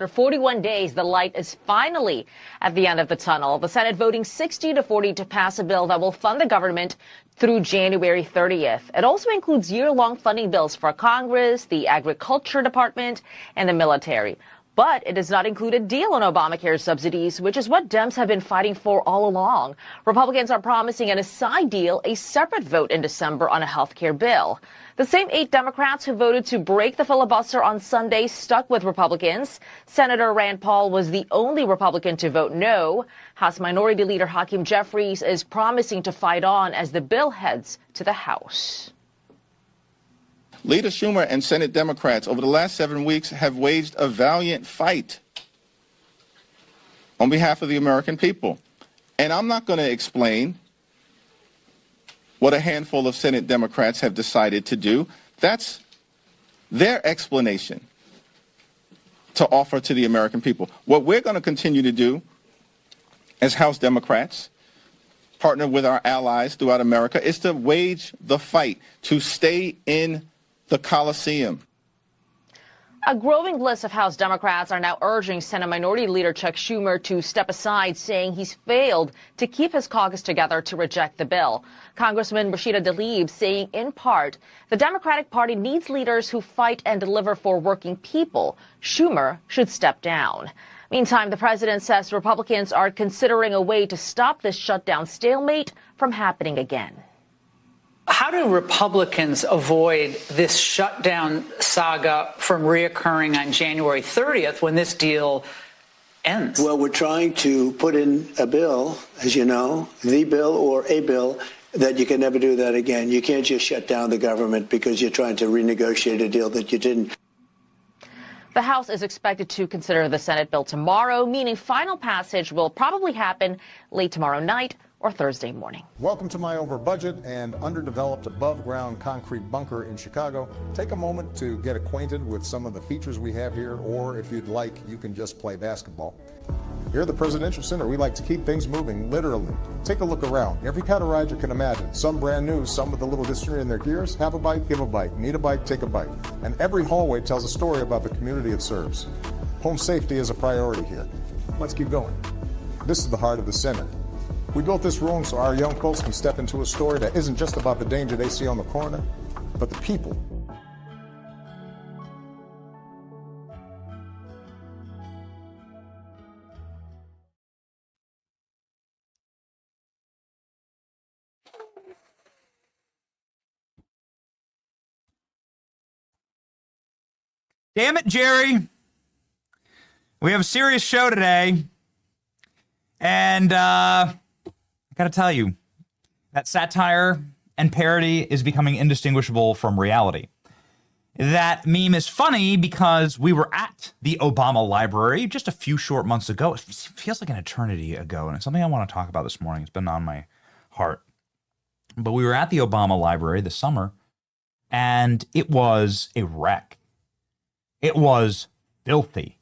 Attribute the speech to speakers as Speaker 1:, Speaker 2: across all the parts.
Speaker 1: after 41 days, the light is finally at the end of the tunnel. The Senate voting 60-40 to pass a bill that will fund the government through January 30th. It also includes year-long funding bills for Congress, the Agriculture Department, and the military. But it does not include a deal on Obamacare subsidies, which is what Dems have been fighting for all along. Republicans are promising a side deal, a separate vote in December on a health care bill. The same 8 Democrats who voted to break the filibuster on Sunday stuck with Republicans. Senator Rand Paul was the only Republican to vote no. House Minority Leader Hakeem Jeffries is promising to fight on as the bill heads to the House.
Speaker 2: Leader Schumer and Senate Democrats over the last 7 weeks have waged a valiant fight on behalf of the American people. And I'm not going to explain what a handful of Senate Democrats have decided to do. That's their explanation to offer to the American people. What we're going to continue to do as House Democrats, partner with our allies throughout America, is to wage the fight to stay in the Coliseum.
Speaker 1: A growing list of House Democrats are now urging Senate Minority Leader Chuck Schumer to step aside, saying he's failed to keep his caucus together to reject the bill. Congressman Rashida Tlaib saying, in part, the Democratic Party needs leaders who fight and deliver for working people. Schumer should step down. Meantime, the president says Republicans are considering a way to stop this shutdown stalemate from happening again.
Speaker 3: How do Republicans avoid this shutdown saga from reoccurring on January 30th when this deal ends?
Speaker 4: Well, we're trying to put in a bill, as you know, the bill or a bill, that you can never do that again. You can't just shut down the government because you're trying to renegotiate a deal that you didn't.
Speaker 1: The House is expected to consider the Senate bill tomorrow, meaning final passage will probably happen late tomorrow night or Thursday morning.
Speaker 5: Welcome to my over-budget and underdeveloped above-ground concrete bunker in Chicago. Take a moment to get acquainted with some of the features we have here, or if you'd like, you can just play basketball. Here at the Presidential Center, we like to keep things moving, literally. Take a look around. Every kind of ride you can imagine. Some brand new, some with a little history in their gears. Have a bite, give a bite. Need a bite, take a bite. And every hallway tells a story about the community it serves. Home safety is a priority here. Let's keep going. This is the heart of the center. We built this room so our young folks can step into a story that isn't just about the danger they see on the corner, but the people.
Speaker 6: Damn it, Jerry. We have a serious show today. And I got to tell you, that satire and parody is becoming indistinguishable from reality. That meme is funny because we were at the Obama Library just a few short months ago. It feels like an eternity ago, and it's something I want to talk about this morning. It's been on my heart. But we were at the Obama Library this summer, and it was a wreck. It was filthy.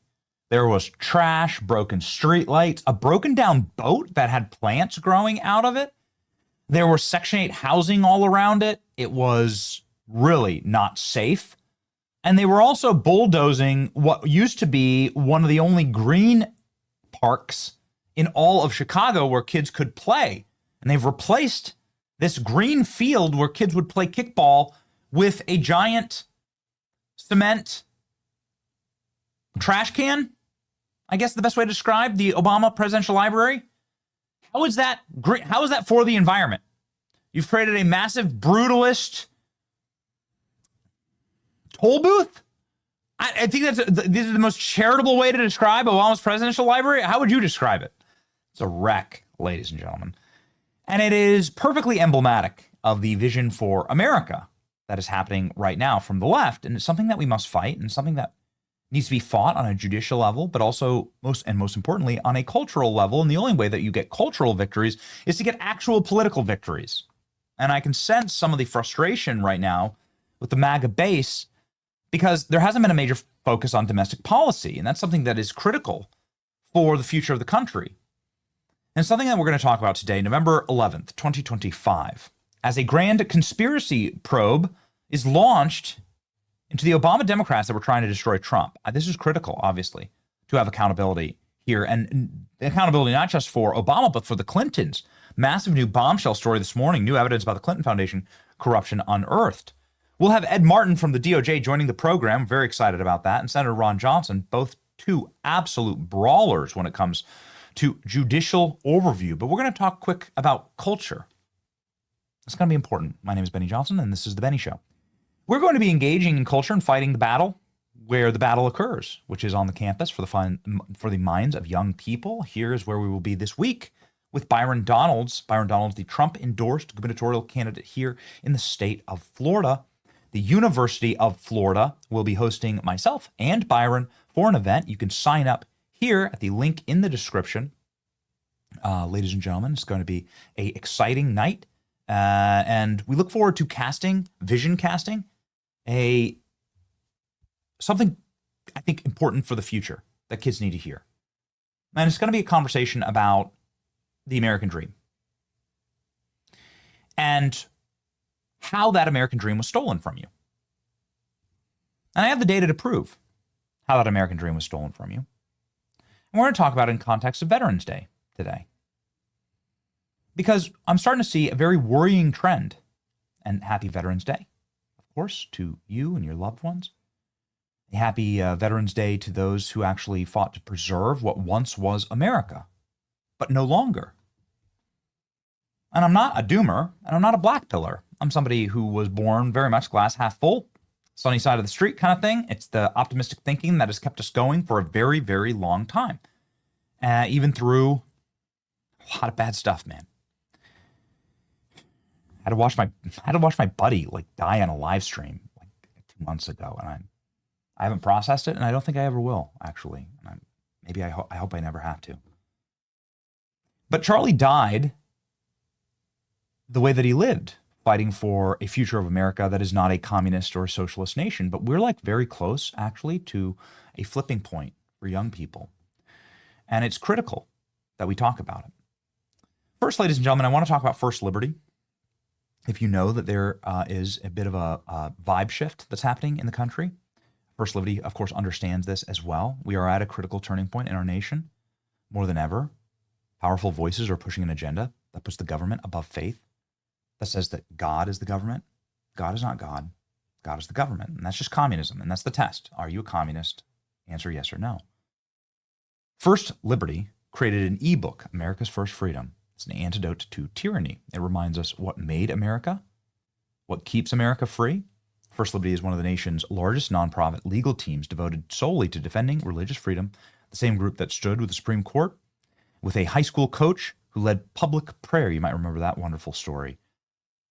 Speaker 6: There was trash, broken streetlights, a broken down boat that had plants growing out of it. There was Section 8 housing all around it. It was really not safe. And they were also bulldozing what used to be one of the only green parks in all of Chicago where kids could play. And they've replaced this green field where kids would play kickball with a giant cement trash can. I guess the best way to describe the Obama Presidential Library. How is that great? How is that for the environment? You've created a massive brutalist toll booth? I think this is the most charitable way to describe Obama's Presidential Library. How would you describe it? It's a wreck, ladies and gentlemen. And it is perfectly emblematic of the vision for America that is happening right now from the left. And it's something that we must fight, and something that needs to be fought on a judicial level, but also, most importantly, on a cultural level. And the only way that you get cultural victories is to get actual political victories. And I can sense some of the frustration right now with the MAGA base because there hasn't been a major focus on domestic policy. And that's something that is critical for the future of the country. And something that we're going to talk about today, November 11th, 2025, as a grand conspiracy probe is launched into the Obama Democrats that were trying to destroy Trump. This is critical, obviously. to have accountability here, and accountability not just for Obama, but for the Clintons. Massive new bombshell story this morning, new evidence about the Clinton Foundation corruption unearthed. We'll have Ed Martin from the DOJ joining the program. Very excited about that. And Senator Ron Johnson, both two absolute brawlers when it comes to judicial overview. But we're going to talk quick about culture. It's going to be important. My name is Benny Johnson, and this is The Benny Show. We're going to be engaging in culture and fighting the battle where the battle occurs, which is on the campus for the minds of young people. Here's where we will be this week with Byron Donalds. Byron Donalds, the Trump-endorsed gubernatorial candidate here in the state of Florida. The University of Florida will be hosting myself and Byron for an event. You can sign up here at the link in the description. Ladies and gentlemen, it's going to be an exciting night. And we look forward to vision casting, something I think important for the future that kids need to hear. And it's going to be a conversation about the American dream and how that American dream was stolen from you. And I have the data to prove how that American dream was stolen from you. And we're going to talk about it in context of Veterans Day today. Because I'm starting to see a very worrying trend. And happy Veterans Day, of course, to you and your loved ones. A happy Veterans Day to those who actually fought to preserve what once was America, but no longer. And I'm not a doomer, and I'm not a black pillar. I'm somebody who was born very much glass half full, sunny side of the street kind of thing. It's the optimistic thinking that has kept us going for a very, very long time. Even through a lot of bad stuff, man. I had to watch my buddy like die on a live stream like 2 months ago, and I haven't processed it, and I don't think I ever will, actually. Maybe I hope I never have to. But Charlie died the way that he lived, fighting for a future of America that is not a communist or a socialist nation. But we're like very close, actually, to a flipping point for young people. And it's critical that we talk about it. First, ladies and gentlemen, I want to talk about First Liberty. If you know that there is a bit of a vibe shift that's happening in the country, First Liberty, of course, understands this as well. We are at a critical turning point in our nation, more than ever. Powerful voices are pushing an agenda that puts the government above faith, that says that God is the government. God is not God. God is the government. And that's just communism. And that's the test. Are you a communist? Answer yes or no. First Liberty created an ebook, America's First Freedom. It's an antidote to tyranny. It reminds us what made America, what keeps America free. First Liberty is one of the nation's largest nonprofit legal teams devoted solely to defending religious freedom, the same group that stood with the Supreme Court, with a high school coach who led public prayer. You might remember that wonderful story.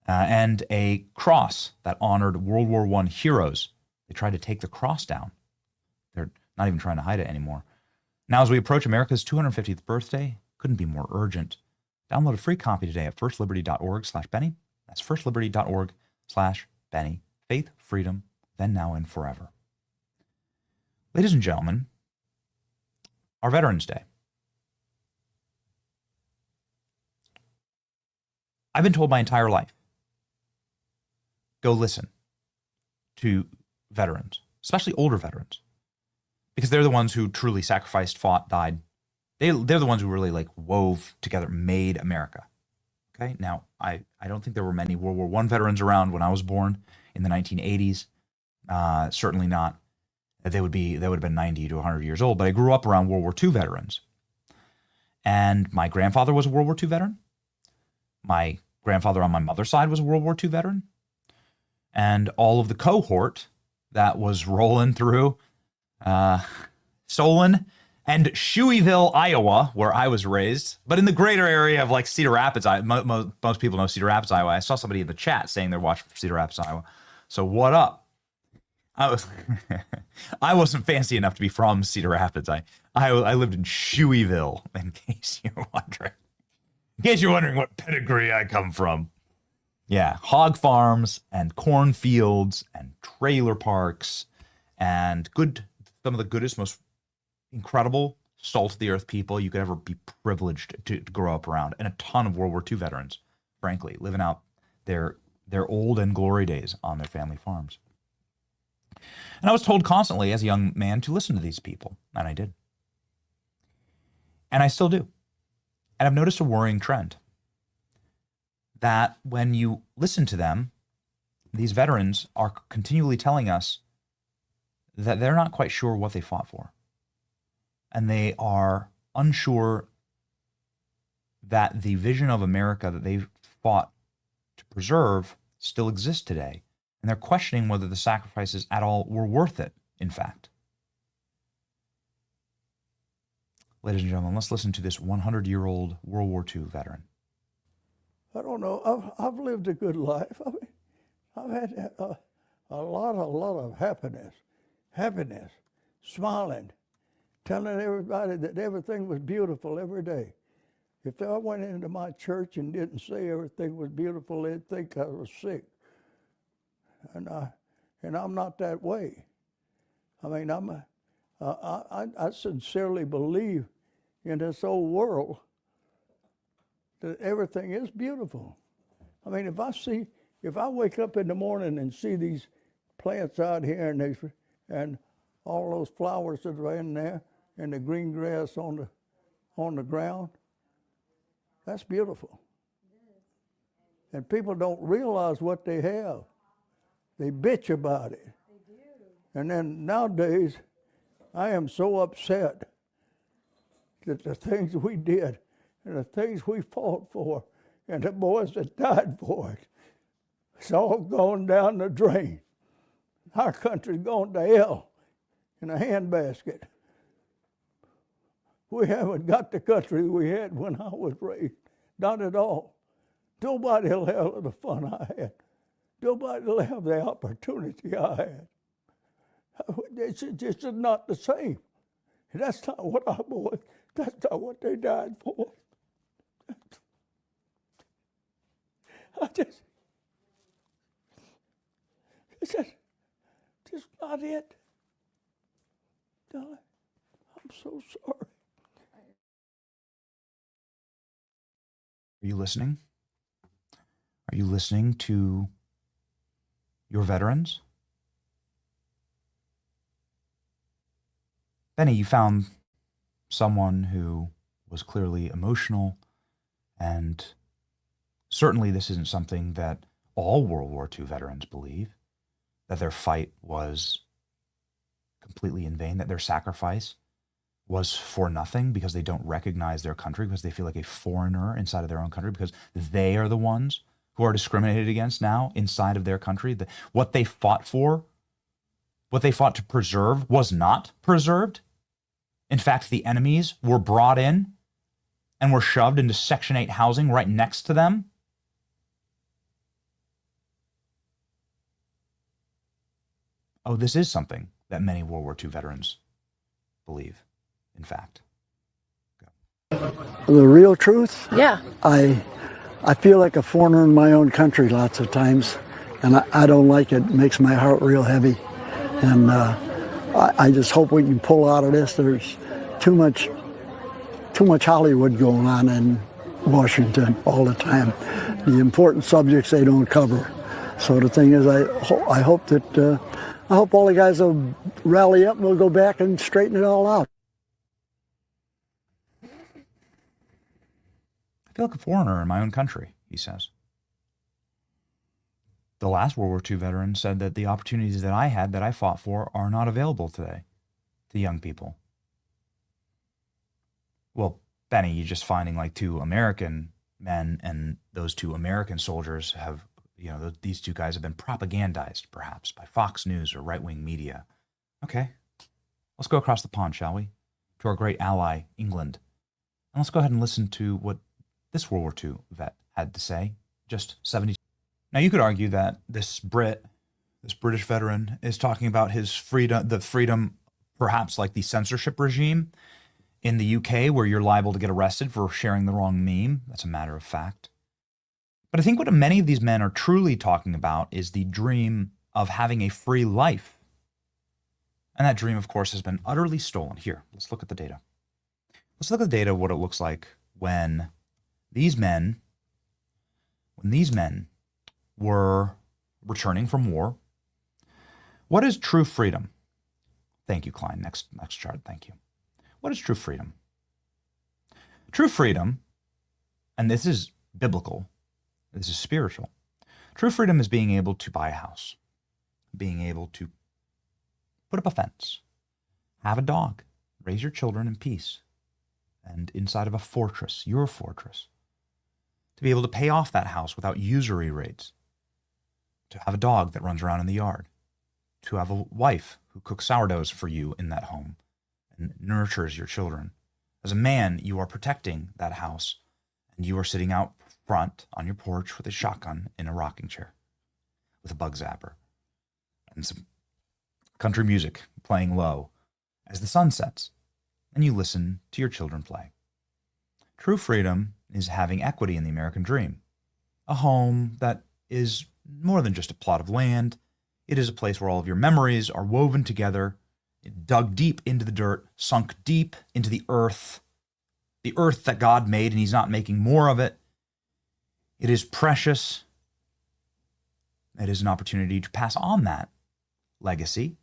Speaker 6: And a cross that honored World War I heroes. They tried to take the cross down. They're not even trying to hide it anymore. Now, as we approach America's 250th birthday, couldn't be more urgent. Download a free copy today at firstliberty.org/Benny. That's firstliberty.org/Benny. Faith, freedom, then, now, and forever. Ladies and gentlemen, our Veterans Day. I've been told my entire life, go listen to veterans, especially older veterans, because they're the ones who truly sacrificed, fought, died. They're the ones who really like wove together, made America. Okay, now I don't think there were many World War I veterans around when I was born in the 1980s. Certainly not. They would have been 90 to 100 years old. But I grew up around World War II veterans, and my grandfather was a World War II veteran. My grandfather on my mother's side was a World War II veteran, and all of the cohort that was rolling through Solon and Shoeyville, Iowa, where I was raised, but in the greater area of like Cedar Rapids. Most people know Cedar Rapids, Iowa. I saw somebody in the chat saying they're watching from Cedar Rapids, Iowa. So what up? I wasn't fancy enough to be from Cedar Rapids. I lived in Shoeyville, in case you're wondering. In case you're wondering what pedigree I come from. Yeah, hog farms and cornfields and trailer parks and some of the goodest, most incredible salt of the earth people you could ever be privileged to grow up around, and a ton of World War II veterans, frankly, living out their old and glory days on their family farms. And I was told constantly as a young man to listen to these people, and I did. And I still do. And I've noticed a worrying trend that when you listen to them, these veterans are continually telling us that they're not quite sure what they fought for. And they are unsure that the vision of America that they fought to preserve still exists today. And they're questioning whether the sacrifices at all were worth it, in fact. Ladies and gentlemen, let's listen to this 100-year-old World War II veteran.
Speaker 7: I don't know. I've lived a good life. I mean, I've had a lot of happiness, smiling, telling everybody that everything was beautiful every day. If I went into my church and didn't say everything was beautiful, they'd think I was sick. And I'm not that way. I mean, I sincerely believe in this old world that everything is beautiful. I mean, if I wake up in the morning and see these plants out here and all those flowers that are in there and the green grass on the ground, that's beautiful. And people don't realize what they have. They bitch about it. They do. And then nowadays, I am so upset that the things we did and the things we fought for and the boys that died for it, it's all gone down the drain. Our country's gone to hell in a handbasket. We haven't got the country we had when I was raised. Not at all. Nobody will have the fun I had. Nobody will have the opportunity I had. It's just not the same. That's not what our boys, that's not what they died for. It's just not it. I'm so sorry.
Speaker 6: Are you listening? Are you listening to your veterans? Benny, you found someone who was clearly emotional, and certainly this isn't something that all World War II veterans believe, that their fight was completely in vain, that their sacrifice was for nothing because they don't recognize their country, because they feel like a foreigner inside of their own country, because they are the ones who are discriminated against now inside of their country. What they fought for, what they fought to preserve, was not preserved. In fact, the enemies were brought in and were shoved into Section 8 housing right next to them. Oh, this is something that many World War II veterans believe, in fact.
Speaker 8: The real truth?
Speaker 9: Yeah.
Speaker 8: I feel like a foreigner in my own country lots of times, and I don't like it. It makes my heart real heavy. And I just hope we can pull out of this. There's too much Hollywood going on in Washington all the time. The important subjects they don't cover. So the thing is, I hope all the guys will rally up and we'll go back and straighten it all out.
Speaker 6: I feel like a foreigner in my own country, he says. The last World War II veteran said that the opportunities that I had, that I fought for, are not available today to young people. Well, Benny, you're just finding like two American men, and those two American soldiers have, these two guys have been propagandized, perhaps, by Fox News or right-wing media. Okay, let's go across the pond, shall we? To our great ally, England. And let's go ahead and listen to what this World War II vet had to say, just 70. Now, you could argue that this British veteran, is talking about his freedom, the freedom, perhaps like the censorship regime in the UK, where you're liable to get arrested for sharing the wrong meme. That's a matter of fact. But I think what many of these men are truly talking about is the dream of having a free life. And that dream, of course, has been utterly stolen. Here, let's look at the data. Let's look at the data, what it looks like when these men were returning from war. What is true freedom? Thank you, Klein. Next chart. Thank you. What is true freedom? True freedom, and this is biblical, this is spiritual. True freedom is being able to buy a house, being able to put up a fence, have a dog, raise your children in peace, and inside of a fortress, your fortress, to be able to pay off that house without usury rates, to have a dog that runs around in the yard, to have a wife who cooks sourdoughs for you in that home and nurtures your children. As a man, you are protecting that house, and you are sitting out front on your porch with a shotgun in a rocking chair with a bug zapper and some country music playing low as the sun sets, and you listen to your children play. True freedom is having equity in the American dream, a home that is more than just a plot of land. It is a place where all of your memories are woven together, dug deep into the dirt, sunk deep into the earth that God made, and he's not making more of it. It is precious. It is an opportunity to pass on that legacy,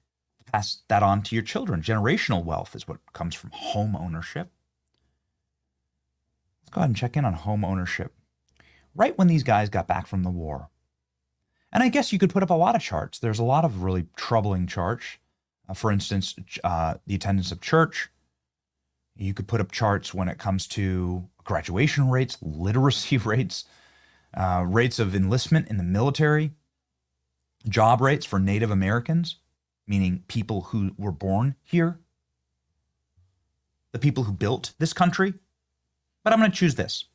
Speaker 6: pass that on to your children. Generational wealth is what comes from home ownership. Let's go ahead and check in on home ownership. Right when these guys got back from the war, and I guess you could put up a lot of charts. There's a lot of really troubling charts. For instance, the attendance of church. You could put up charts when it comes to graduation rates, literacy rates, rates of enlistment in the military, job rates for Native Americans, meaning people who were born here, the people who built this country. But I'm going to choose this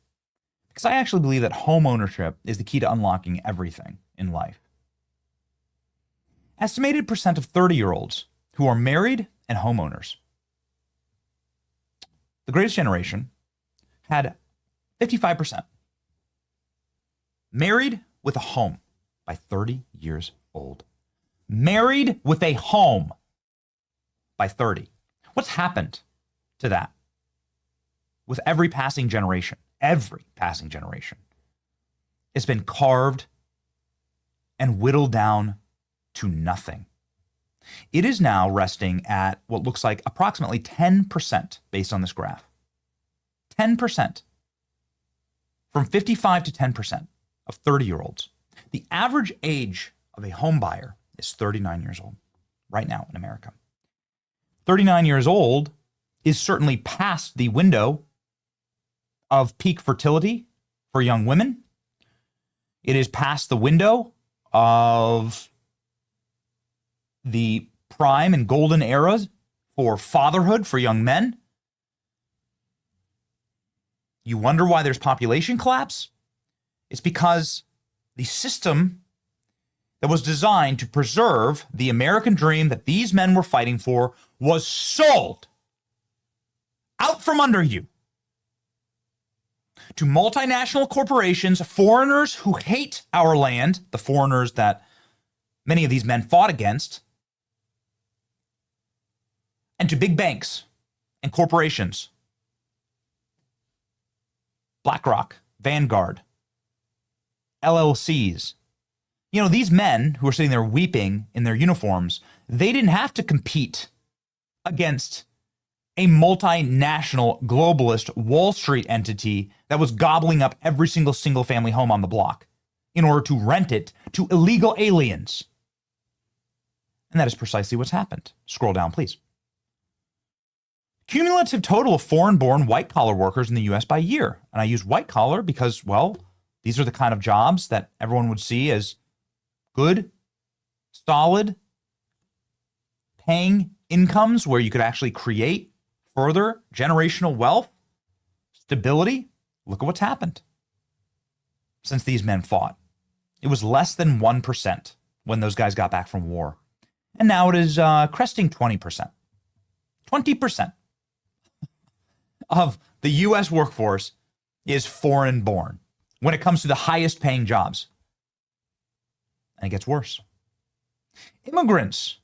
Speaker 6: because I actually believe that home ownership is the key to unlocking everything in life. Estimated percent of 30-year-olds who are married and homeowners. The Greatest Generation had 55% married with a home by 30 years old. Married with a home by 30. What's happened to that with every passing generation? Every passing generation. It's been carved and whittled down to nothing. It is now resting at what looks like approximately 10% based on this graph. 10%. From 55 to 10% of 30-year-olds. The average age of a home buyer is 39 years old right now in America. 39 years old is certainly past the window of peak fertility for young women. It is past the window of the prime and golden eras for fatherhood for young men. You wonder why there's population collapse? It's because the system that was designed to preserve the American dream that these men were fighting for was sold out from under you to multinational corporations, foreigners who hate our land, the foreigners that many of these men fought against, and to big banks and corporations. BlackRock, Vanguard, LLCs. You know, these men who are sitting there weeping in their uniforms, they didn't have to compete against a multinational globalist Wall Street entity that was gobbling up every single family home on the block in order to rent it to illegal aliens. And that is precisely what's happened. Scroll down, please. Cumulative total of foreign-born white-collar workers in the U.S. by year. And I use white-collar because, well, these are the kind of jobs that everyone would see as good, solid, paying incomes where you could actually create further generational wealth, stability. Look at what's happened since these men fought. It was less than 1% when those guys got back from war. And now it is cresting 20%. 20% of the U.S. workforce is foreign-born when it comes to the highest paying jobs. And it gets worse. Immigrants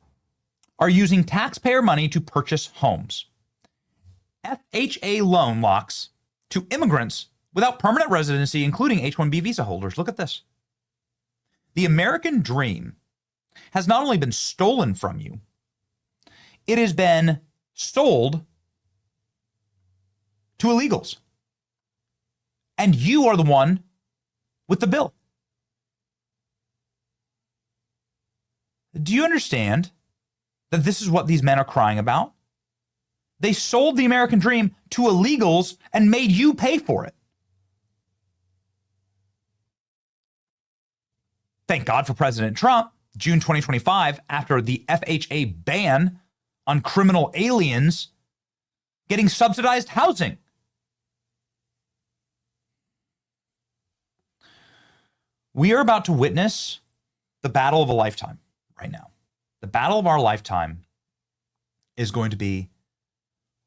Speaker 6: are using taxpayer money to purchase homes. FHA loan locks to immigrants without permanent residency, including H-1B visa holders. Look at this. The American dream has not only been stolen from you, it has been sold to illegals. and you are the one with the bill. Do you understand that this is what these men are crying about? They sold the American dream to illegals and made you pay for it. Thank God for President Trump. June 2025, after the FHA ban on criminal aliens getting subsidized housing. We are about to witness the battle of a lifetime right now. The battle of our lifetime is going to be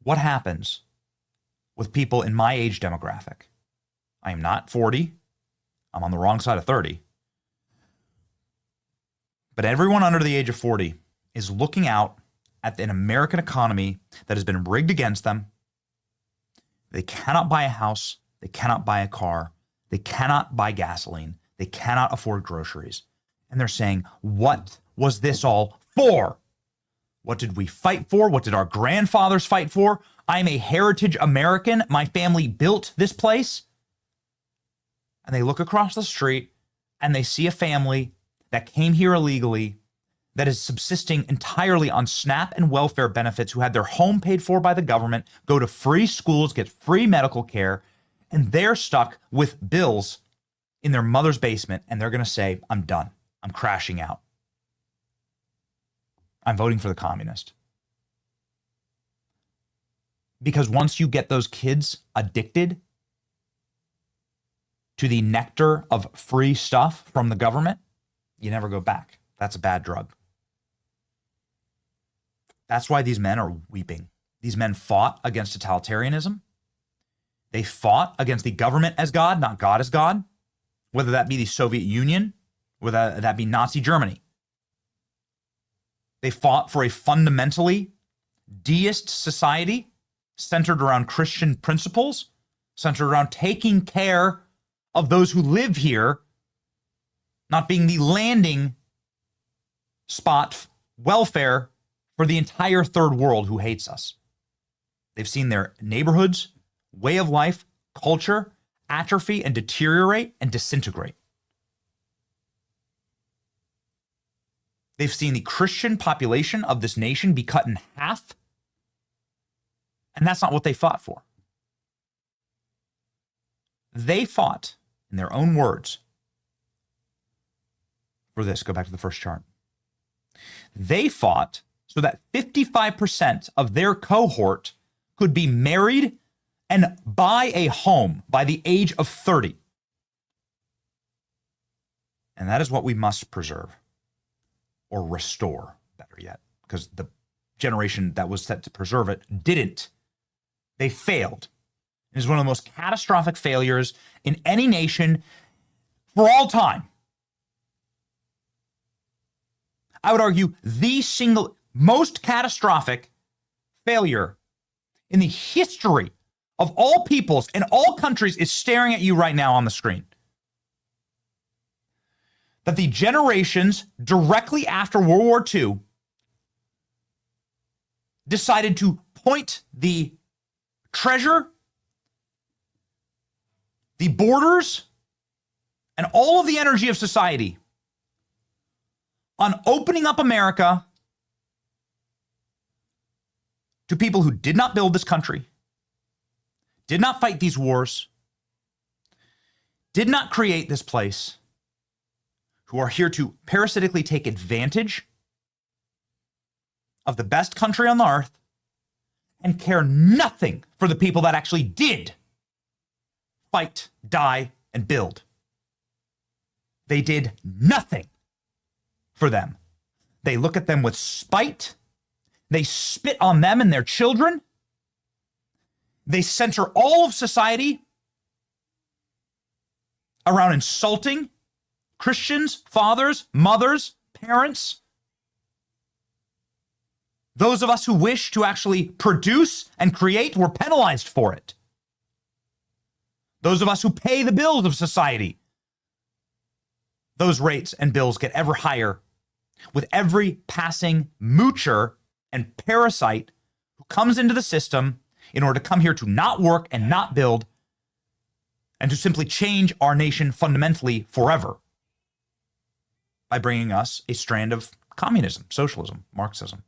Speaker 6: what happens with people in my age demographic. I am not 40. I'm on the wrong side of 30. But everyone under the age of 40 is looking out at an American economy that has been rigged against them. They cannot buy a house. They cannot buy a car. They cannot buy gasoline. They cannot afford groceries. And they're saying, what was this all for? What did we fight for? What did our grandfathers fight for? I'm a heritage American. My family built this place. And they look across the street and they see a family that came here illegally, that is subsisting entirely on SNAP and welfare benefits, who had their home paid for by the government, go to free schools, get free medical care, and they're stuck with bills in their mother's basement, and they're going to say, I'm done. I'm crashing out. I'm voting for the communist. Because once you get those kids addicted to the nectar of free stuff from the government, you never go back. That's a bad drug. That's why these men are weeping. These men fought against totalitarianism. They fought against the government as God, not God as God, whether that be the Soviet Union, whether that be Nazi Germany. They fought for a fundamentally deist society centered around Christian principles, centered around taking care of those who live here, not being the landing spot welfare for the entire third world who hates us. They've seen their neighborhoods, way of life, culture atrophy and deteriorate and disintegrate. They've seen the Christian population of this nation be cut in half, and that's not what they fought for. They fought, in their own words, for this. Go back to the first chart. They fought so that 55% of their cohort could be married and buy a home by the age of 30. And that is what we must preserve, or restore, better yet, because the generation that was set to preserve it didn't. They failed. It is one of the most catastrophic failures in any nation for all time. I would argue the single most catastrophic failure in the history of all peoples and all countries is staring at you right now on the screen. That the generations directly after World War II decided to point the treasure, the borders, and all of the energy of society on opening up America to people who did not build this country, did not fight these wars, did not create this place, who are here to parasitically take advantage of the best country on the earth and care nothing for the people that actually did fight, die, and build. They did nothing for them. They look at them with spite. They spit on them and their children. They center all of society around insulting Christians, fathers, mothers, parents. Those of us who wish to actually produce and create were penalized for it. Those of us who pay the bills of society, those rates and bills get ever higher with every passing moocher and parasite who comes into the system in order to come here to not work and not build and to simply change our nation fundamentally forever by bringing us a strand of communism, socialism, Marxism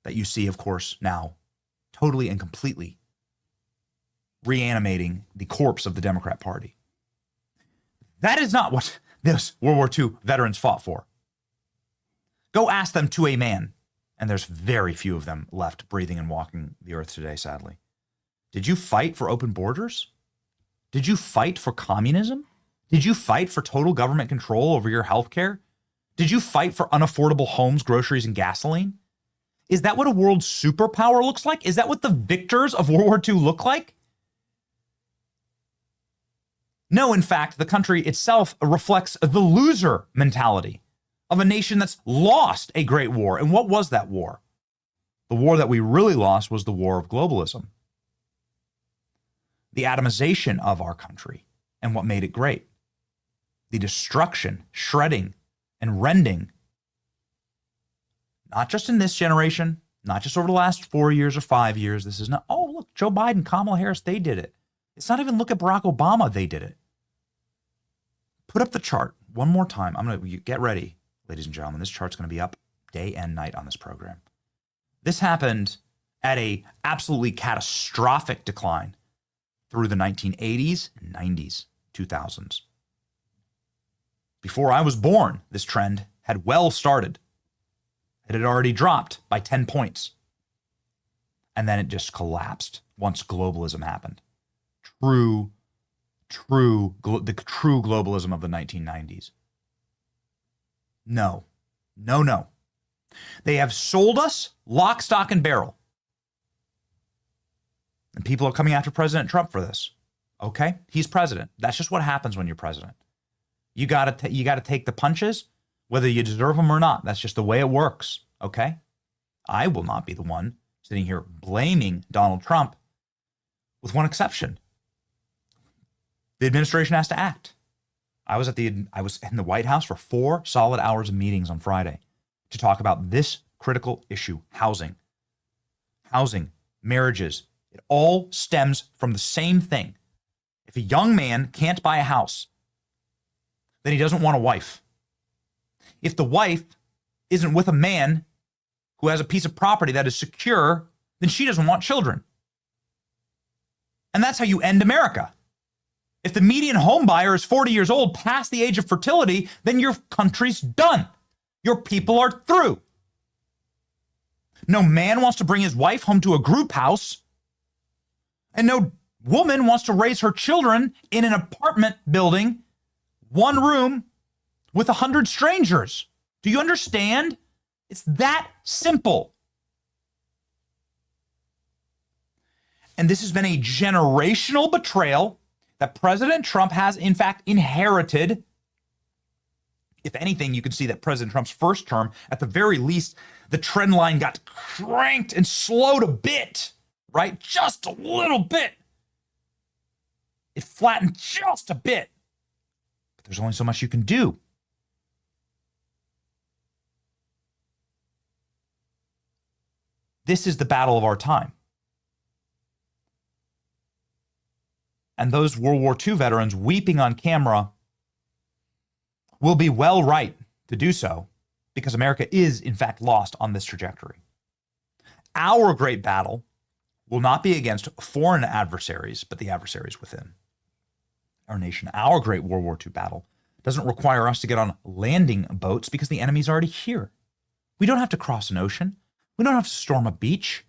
Speaker 6: that you see, of course, now totally and completely reanimating the corpse of the Democrat Party. That is not what this World War II veterans fought for. Go ask them to a man, and there's very few of them left breathing and walking the earth today, sadly. Did you fight for open borders? Did you fight for communism? Did you fight for total government control over your health care? Did you fight for unaffordable homes, groceries, and gasoline? Is that what a world superpower looks like? Is that what the victors of World War II look like? No, in fact, the country itself reflects the loser mentality of a nation that's lost a great war. And what was that war? The war that we really lost was the war of globalism. The atomization of our country and what made it great. The destruction, shredding, and rending, not just in this generation, not just over the last 4 years or 5 years. This is not, oh, look, Joe Biden, Kamala Harris, they did it. It's not even look at Barack Obama, they did it. Put up the chart one more time. I'm going to get ready, ladies and gentlemen. This chart's going to be up day and night on this program. This happened at a absolutely catastrophic decline through the 1980s, 90s, 2000s. Before I was born, this trend had well started. It had already dropped by 10 points. And then it just collapsed once globalism happened. The true globalism of the 1990s. No. They have sold us lock, stock, and barrel. And people are coming after President Trump for this. Okay? He's president. That's just what happens when you're president. You got to take the punches, whether you deserve them or not. That's just the way it works. Okay? I will not be the one sitting here blaming Donald Trump, with one exception. The administration has to act. I was in the White House for 4 solid hours of meetings on Friday to talk about this critical issue, housing, marriages. It all stems from the same thing. If a young man can't buy a house, then he doesn't want a wife. If the wife isn't with a man who has a piece of property that is secure, then she doesn't want children. And that's how you end America. If the median home buyer is 40 years old, past the age of fertility, then your country's done. Your people are through. No man wants to bring his wife home to a group house, and no woman wants to raise her children in an apartment building, one room, with 100 strangers. Do you understand? It's that simple. And this has been a generational betrayal that President Trump has, in fact, inherited. If anything, you can see that President Trump's first term, at the very least, the trend line got cranked and slowed a bit, right? Just a little bit. It flattened just a bit. But there's only so much you can do. This is the battle of our time. And those World War II veterans weeping on camera will be well right to do so, because America is, in fact, lost on this trajectory. Our great battle will not be against foreign adversaries, but the adversaries within our nation. Our great World War II battle doesn't require us to get on landing boats, because the enemy's already here. We don't have to cross an ocean. We don't have to storm a beach.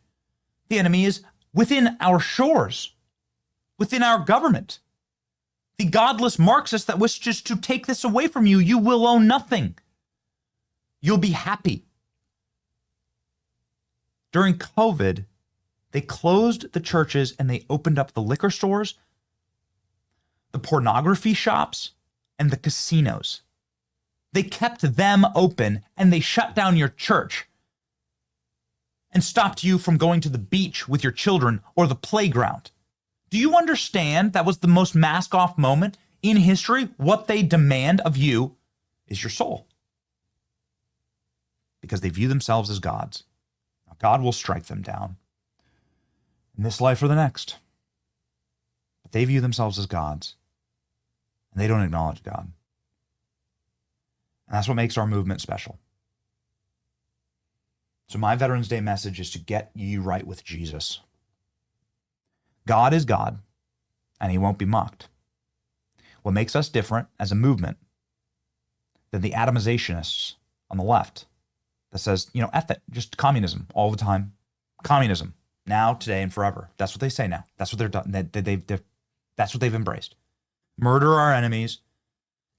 Speaker 6: The enemy is within our shores, within our government. The godless Marxist that wishes to take this away from you, you will own nothing. You'll be happy. During COVID, they closed the churches and they opened up the liquor stores, the pornography shops, and the casinos. They kept them open and they shut down your church and stopped you from going to the beach with your children or the playground. Do you understand that was the most mask-off moment in history? What they demand of you is your soul, because they view themselves as gods. Now, God will strike them down in this life or the next. But They view themselves as gods, and they don't acknowledge God. And that's what makes our movement special. So my Veterans Day message is to get you right with Jesus. God is God, and he won't be mocked. What makes us different as a movement than the atomizationists on the left that says, F it, just communism all the time. Communism, now, today, and forever. That's what they say now. That's what they're done. That's what they've embraced. Murder our enemies,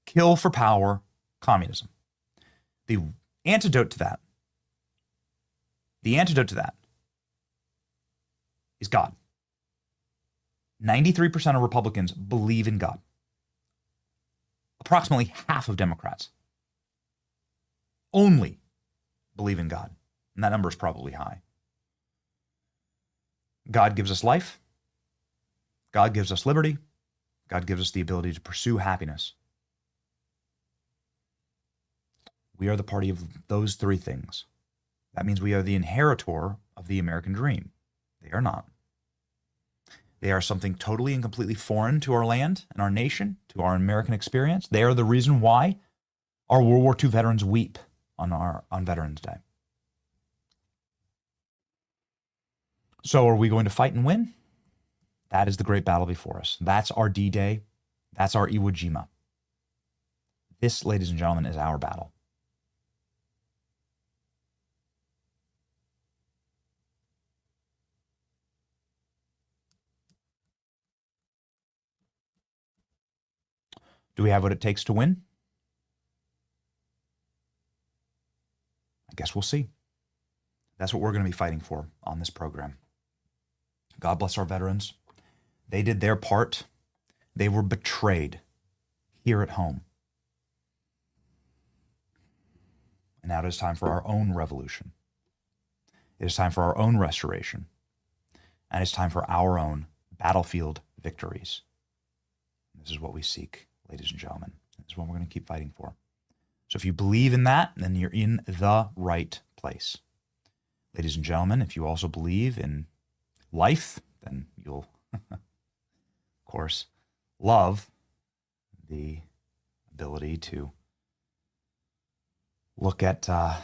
Speaker 6: kill for power, communism. The antidote to that is God. 93% of Republicans believe in God. Approximately half of Democrats only believe in God. And that number is probably high. God gives us life. God gives us liberty. God gives us the ability to pursue happiness. We are the party of those three things. That means we are the inheritor of the American dream. They are not. They are something totally and completely foreign to our land and our nation, to our American experience. They are the reason why our World War II veterans weep on Veterans Day. So are we going to fight and win? That is the great battle before us. That's our D-Day. That's our Iwo Jima. This, ladies and gentlemen, is our battle. Do we have what it takes to win? I guess we'll see. That's what we're going to be fighting for on this program. God bless our veterans. They did their part. They were betrayed here at home. And now it is time for our own revolution. It is time for our own restoration. And it's time for our own battlefield victories. This is what we seek, ladies and gentlemen. This is what we're going to keep fighting for. So if you believe in that, then you're in the right place. Ladies and gentlemen, if you also believe in life, then you'll, of course, love the ability to look at our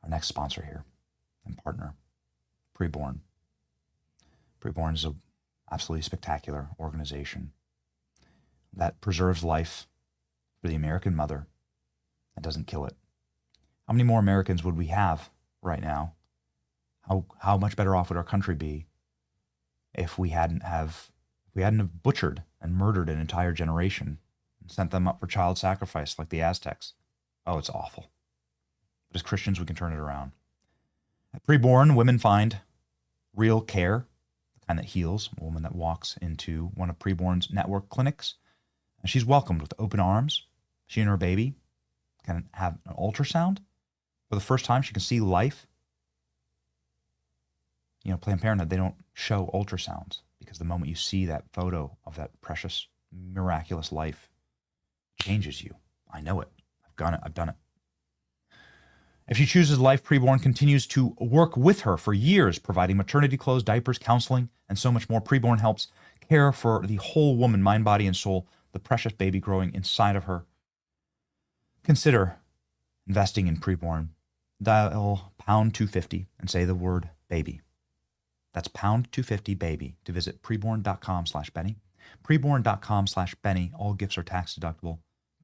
Speaker 6: next sponsor here and partner, Preborn. Preborn is an absolutely spectacular organization that preserves life for the American mother and doesn't kill it. How many more Americans would we have right now? How much better off would our country be if we hadn't have butchered and murdered an entire generation and sent them up for child sacrifice like the Aztecs? Oh, it's awful. But as Christians, we can turn it around. At Preborn, women find real care, the kind that heals. A woman that walks into one of Preborn's network clinics, and she's welcomed with open arms. She and her baby can have an ultrasound. For the first time, she can see life. Planned Parenthood, they don't show ultrasounds because the moment you see that photo of that precious, miraculous life, it changes you. I know it. I've done it. If she chooses life, Preborn continues to work with her for years, providing maternity clothes, diapers, counseling, and so much more. Preborn helps care for the whole woman, mind, body, and soul, the precious baby growing inside of her. Consider investing in Preborn. Dial pound 250 and say the word baby. That's pound 250 baby to visit preborn.com/Benny. Preborn.com/Benny. All gifts are tax deductible.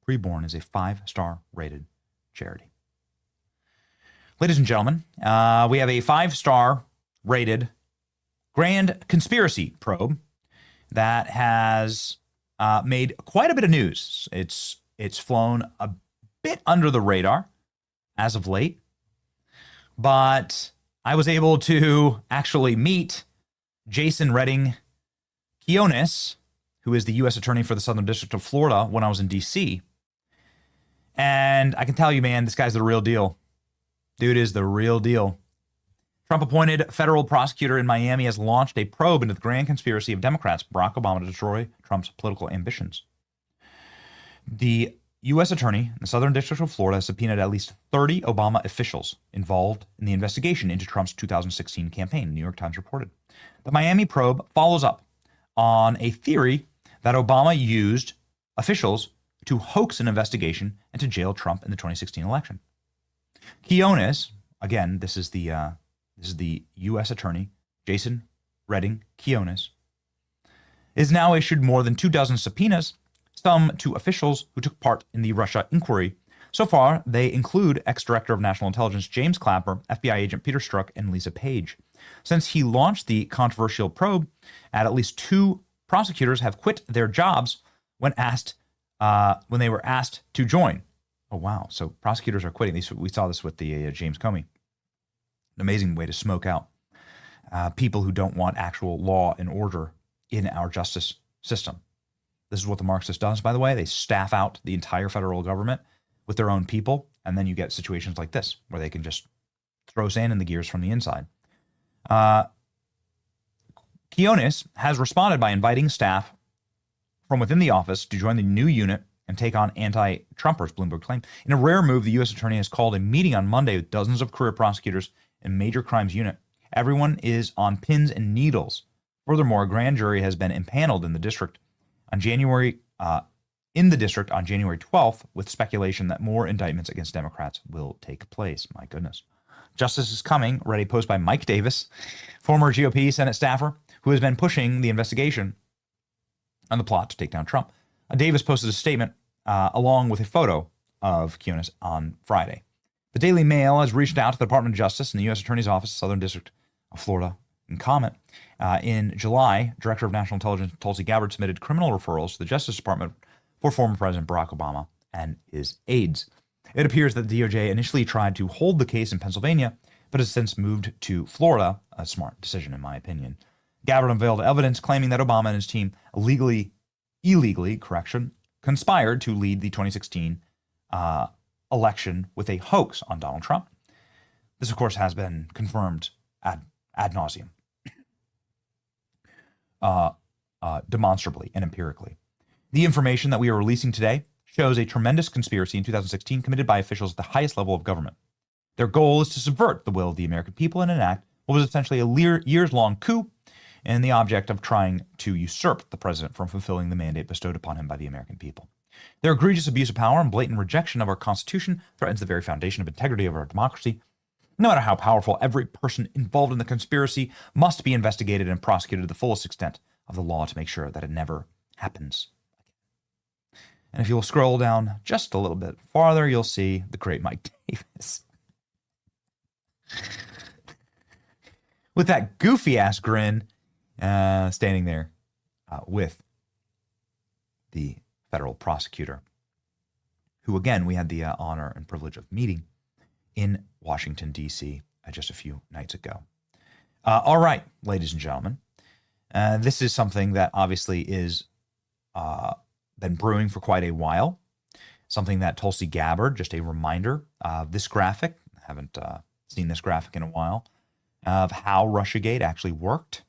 Speaker 6: Preborn is a 5-star rated charity. Ladies and gentlemen, we have a 5-star rated grand conspiracy probe that has made quite a bit of news. It's flown a bit under the radar as of late, but I was able to actually meet Jason Redding Quiones, who is the U.S. Attorney for the Southern District of Florida, when I was in D.C. And I can tell you, man, this guy's the real deal. Dude is the real deal. Trump-appointed federal prosecutor in Miami has launched a probe into the grand conspiracy of Democrats, Barack Obama, to destroy Trump's political ambitions. The U.S. Attorney in the Southern District of Florida has subpoenaed at least 30 Obama officials involved in the investigation into Trump's 2016 campaign, New York Times reported. The Miami probe follows up on a theory that Obama used officials to hoax an investigation and to jail Trump in the 2016 election. Quinones, again, this is the U.S. Attorney, Jason Redding Quinones, is now issued more than 24 subpoenas, some to officials who took part in the Russia inquiry. So far, they include ex-director of National Intelligence James Clapper, FBI agent Peter Strzok, and Lisa Page. Since he launched the controversial probe, at least 2 prosecutors have quit their jobs when they were asked to join. Oh, wow. So prosecutors are quitting. We saw this with the James Comey. An amazing way to smoke out people who don't want actual law and order in our justice system. This is what the Marxist does, by the way. They staff out the entire federal government with their own people, and then you get situations like this, where they can just throw sand in the gears from the inside. Quinones has responded by inviting staff from within the office to join the new unit and take on anti-Trumpers, Bloomberg claimed. In a rare move, the U.S. Attorney has called a meeting on Monday with dozens of career prosecutors in major crimes unit. Everyone is on pins and needles. Furthermore, a grand jury has been impaneled in the district on January 12th, with speculation that more indictments against Democrats will take place. My goodness. Justice is coming, read a post by Mike Davis, former GOP Senate staffer, who has been pushing the investigation on the plot to take down Trump. Davis posted a statement along with a photo of Quinones on Friday. The Daily Mail has reached out to the Department of Justice and the U.S. Attorney's Office, Southern District of Florida, in comment. In July, Director of National Intelligence Tulsi Gabbard submitted criminal referrals to the Justice Department for former President Barack Obama and his aides. It appears that the DOJ initially tried to hold the case in Pennsylvania, but has since moved to Florida, a smart decision in my opinion. Gabbard unveiled evidence claiming that Obama and his team illegally conspired to lead the 2016 election with a hoax on Donald Trump. This, of course, has been confirmed ad nauseum, demonstrably and empirically. The information that we are releasing today shows a tremendous conspiracy in 2016 committed by officials at the highest level of government. Their goal is to subvert the will of the American people and enact what was essentially a years-long coup and the object of trying to usurp the president from fulfilling the mandate bestowed upon him by the American people. Their egregious abuse of power and blatant rejection of our Constitution threatens the very foundation of integrity of our democracy. No matter how powerful, every person involved in the conspiracy must be investigated and prosecuted to the fullest extent of the law to make sure that it never happens. And if you'll scroll down just a little bit farther, you'll see the great Mike Davis. With that goofy-ass grin, standing there with the federal prosecutor, who, again, we had the honor and privilege of meeting in Washington, D.C. Just a few nights ago. All right, ladies and gentlemen, this is something that obviously is been brewing for quite a while, something that Tulsi Gabbard, just a reminder of this graphic, I haven't seen this graphic in a while, of how Russiagate actually worked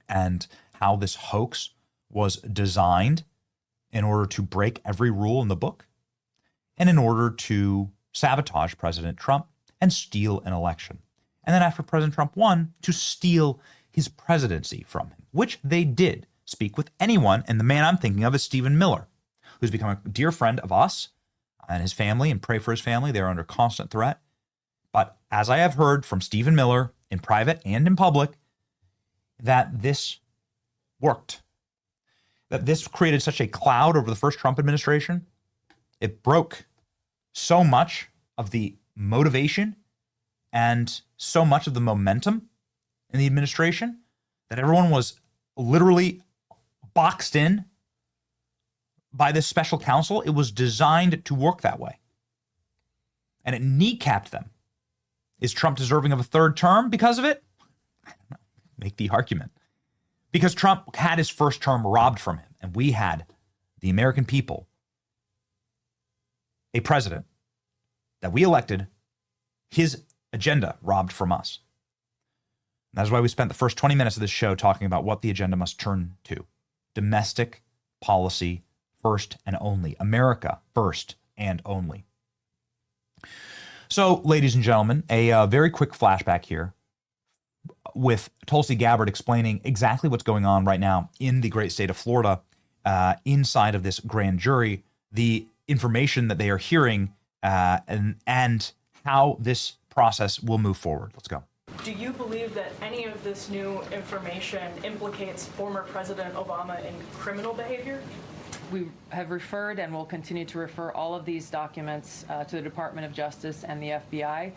Speaker 6: and how this hoax was designed in order to break every rule in the book and in order to sabotage President Trump and steal an election. And then after President Trump won, to steal his presidency from him, which they did. Speak with anyone, and the man I'm thinking of is Stephen Miller, who's become a dear friend of us and his family, and pray for his family. They're under constant threat. But as I have heard from Stephen Miller in private and in public, that this worked, that this created such a cloud over the first Trump administration. It broke so much of the motivation and so much of the momentum in the administration that everyone was literally boxed in by this special counsel. It was designed to work that way. And it kneecapped them. Is Trump deserving of a third term because of it? I don't know. Make the argument. Because Trump had his first term robbed from him, and we had, the American people, a president that we elected, his agenda robbed from us. And that's why we spent the first 20 minutes of this show talking about what the agenda must turn to. Domestic policy first and only. America first and only. So, ladies and gentlemen, a very quick flashback here with Tulsi Gabbard explaining exactly what's going on right now in the great state of Florida, inside of this grand jury, the information that they are hearing, and how this process will move forward. Let's go.
Speaker 9: Do you believe that any of this new information implicates former President Obama in criminal behavior?
Speaker 10: We have referred and will continue to refer all of these documents to the Department of Justice and the FBI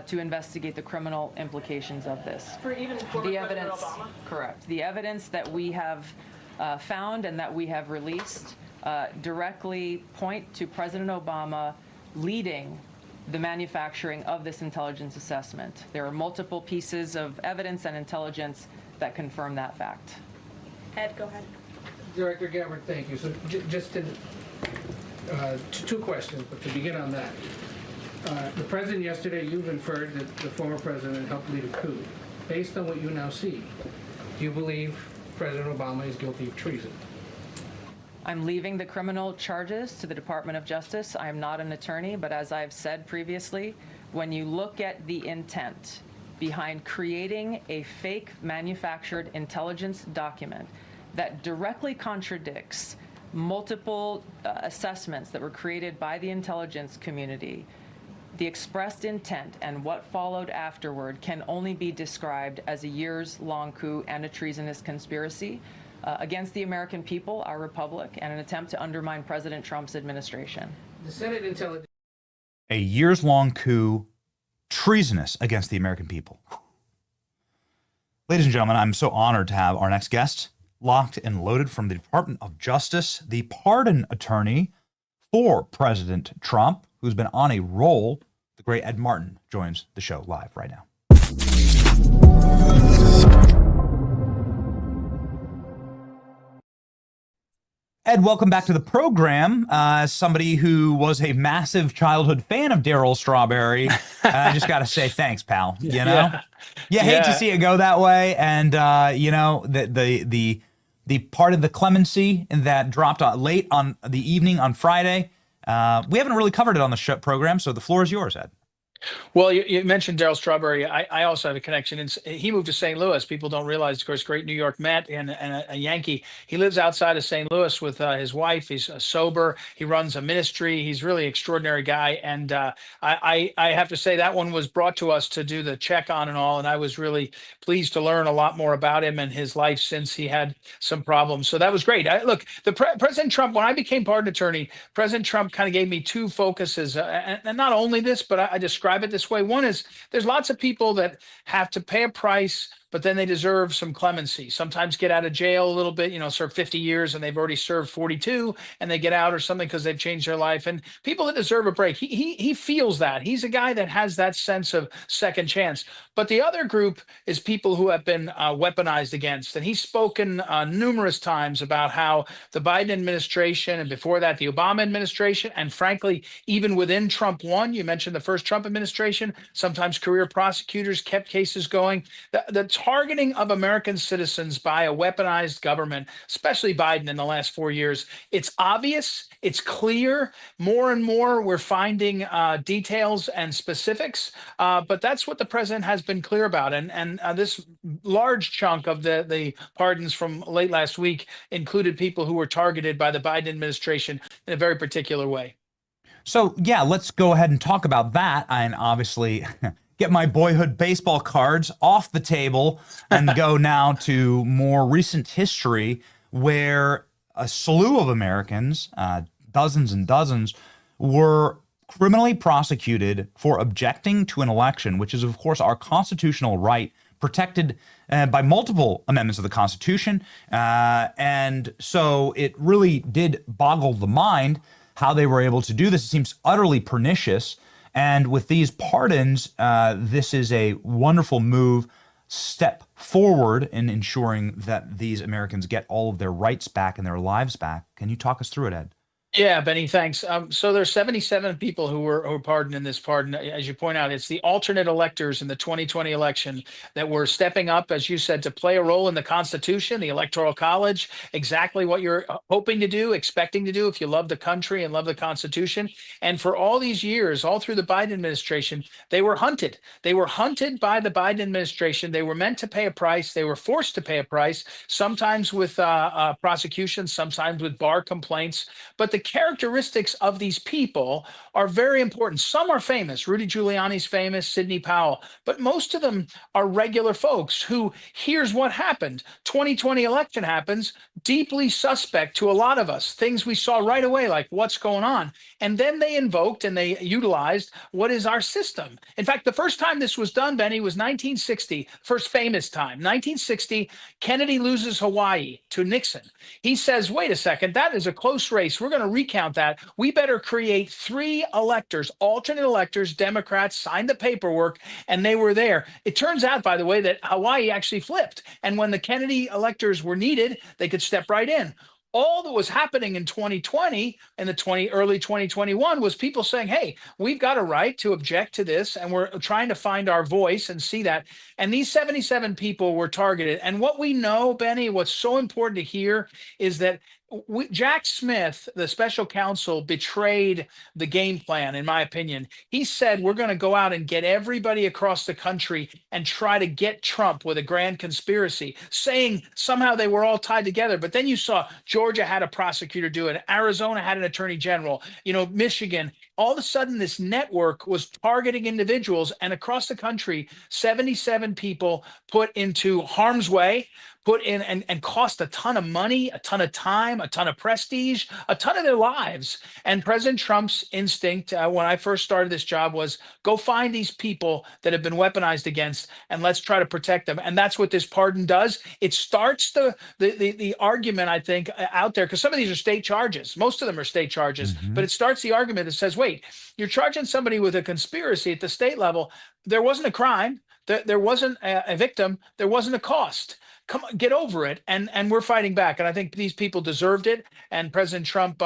Speaker 10: to investigate the criminal implications of this.
Speaker 9: For even former President Obama?
Speaker 10: Correct. The evidence that we have found and that we have released directly point to President Obama leading the manufacturing of this intelligence assessment. There are multiple pieces of evidence and intelligence that confirm that fact.
Speaker 9: Ed, go ahead.
Speaker 11: Director Gabbard, thank you. So just to, two questions, but to begin on that. The president yesterday, you've inferred that the former president helped lead a coup. Based on what you now see, do you believe President Obama is guilty of treason?
Speaker 10: I'm leaving the criminal charges to the Department of Justice. I am not an attorney, but as I've said previously, when you look at the intent behind creating a fake manufactured intelligence document that directly contradicts multiple assessments that were created by the intelligence community, the expressed intent and what followed afterward can only be described as a years-long coup and a treasonous conspiracy against the American people, our republic, and an attempt to undermine President Trump's administration.
Speaker 11: The Senate Intelligence...
Speaker 6: A years-long coup, treasonous against the American people. Ladies and gentlemen, I'm so honored to have our next guest, locked and loaded from the Department of Justice, the pardon attorney for President Trump, who's been on a roll. The great Ed Martin joins the show live right now. Ed, welcome back to the program. As somebody who was a massive childhood fan of Darryl Strawberry, I just got to say thanks, pal. You know, you hate to see it go that way, and you know the part of the clemency that dropped late on the evening on Friday. We haven't really covered it on the show program, so the floor is yours, Ed.
Speaker 11: Well, you mentioned Darryl Strawberry. I also have a connection. He moved to St. Louis. People don't realize, of course, great New York Met and a Yankee. He lives outside of St. Louis with his wife. He's sober. He runs a ministry. He's really an extraordinary guy. And I have to say that one was brought to us to do the check on and all. And I was really pleased to learn a lot more about him and his life since he had some problems. So that was great. Look, President Trump, when I became pardon attorney, President Trump kind of gave me two focuses. And not only this, but I describe it this way. One is there's lots of people that have to pay a price, but then they deserve some clemency. Sometimes get out of jail a little bit, serve 50 years and they've already served 42 and they get out or something because they've changed their life. And people that deserve a break, he feels that. He's a guy that has that sense of second chance. But the other group is people who have been weaponized against. And he's spoken numerous times about how the Biden administration and before that, the Obama administration, and frankly, even within Trump 1, you mentioned the first Trump administration, sometimes career prosecutors kept cases going. The targeting of American citizens by a weaponized government, especially Biden in the last 4 years, it's obvious, it's clear. More and more we're finding details and specifics, but that's what the president has been clear about. And this large chunk of the pardons from late last week included people who were targeted by the Biden administration in a very particular way.
Speaker 6: So, yeah, let's go ahead and talk about that. And obviously get my boyhood baseball cards off the table and go now to more recent history where a slew of Americans, dozens and dozens, were criminally prosecuted for objecting to an election, which is, of course, our constitutional right protected by multiple amendments of the Constitution. And so it really did boggle the mind how they were able to do this. It seems utterly pernicious. And with these pardons, this is a wonderful step forward in ensuring that these Americans get all of their rights back and their lives back. Can you talk us through it, Ed?
Speaker 11: Yeah, Benny, thanks. So there's 77 people who were pardoned in this pardon. As you point out, it's the alternate electors in the 2020 election that were stepping up, as you said, to play a role in the Constitution, the Electoral College, exactly what you're hoping to do, expecting to do if you love the country and love the Constitution. And for all these years, all through the Biden administration, they were hunted. They were hunted by the Biden administration. They were meant to pay a price. They were forced to pay a price, sometimes with prosecution, sometimes with bar complaints. But the characteristics of these people are very important. Some are famous. Rudy Giuliani's famous, Sidney Powell, but most of them are regular folks who, here's what happened. 2020 election happens, deeply suspect to a lot of us, things we saw right away, like what's going on. And then they invoked and they utilized what is our system. In fact, the first time this was done, Benny, was 1960, first famous time. 1960, Kennedy loses Hawaii to Nixon. He says, wait a second, that is a close race. We're going to recount that. We better create 3 electors, alternate electors. Democrats signed the paperwork, and they were there. It turns out, by the way, that Hawaii actually flipped. And when the Kennedy electors were needed, they could step right in. All that was happening in 2020 and early 2021 was people saying, hey, we've got a right to object to this, and we're trying to find our voice and see that. And these 77 people were targeted. And what we know, Benny, what's so important to hear is that Jack Smith, the special counsel, betrayed the game plan, in my opinion. He said, we're going to go out and get everybody across the country and try to get Trump with a grand conspiracy, saying somehow they were all tied together. But then you saw Georgia had a prosecutor do it. Arizona had an attorney general, Michigan. All of a sudden, this network was targeting individuals, and across the country, 77 people put into harm's way, put in and cost a ton of money, a ton of time, a ton of prestige, a ton of their lives. And President Trump's instinct when I first started this job was go find these people that have been weaponized against, and let's try to protect them. And that's what this pardon does. It starts the argument, I think, out there, because some of these are state charges. Most of them are state charges, but it starts the argument that says, wait, you're charging somebody with a conspiracy at the state level. There wasn't a crime. There wasn't a victim. There wasn't a cost. Come on, get over it. And we're fighting back. And I think these people deserved it. And President Trump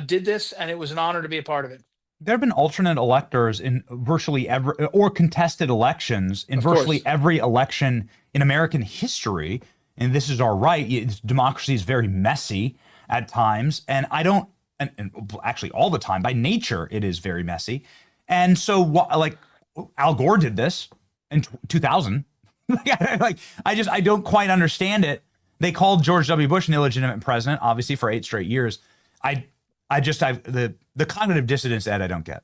Speaker 11: did this, and it was an honor to be a part of it.
Speaker 6: There have been alternate electors in virtually every, or contested elections in virtually every election in American history. And this is our right. Democracy is very messy at times. And I don't, and actually all the time, by nature, it is very messy. And so, like, Al Gore did this in 2000. I don't quite understand it. They called George W. Bush an illegitimate president, obviously, for 8 straight years. The cognitive dissonance, Ed, I don't get.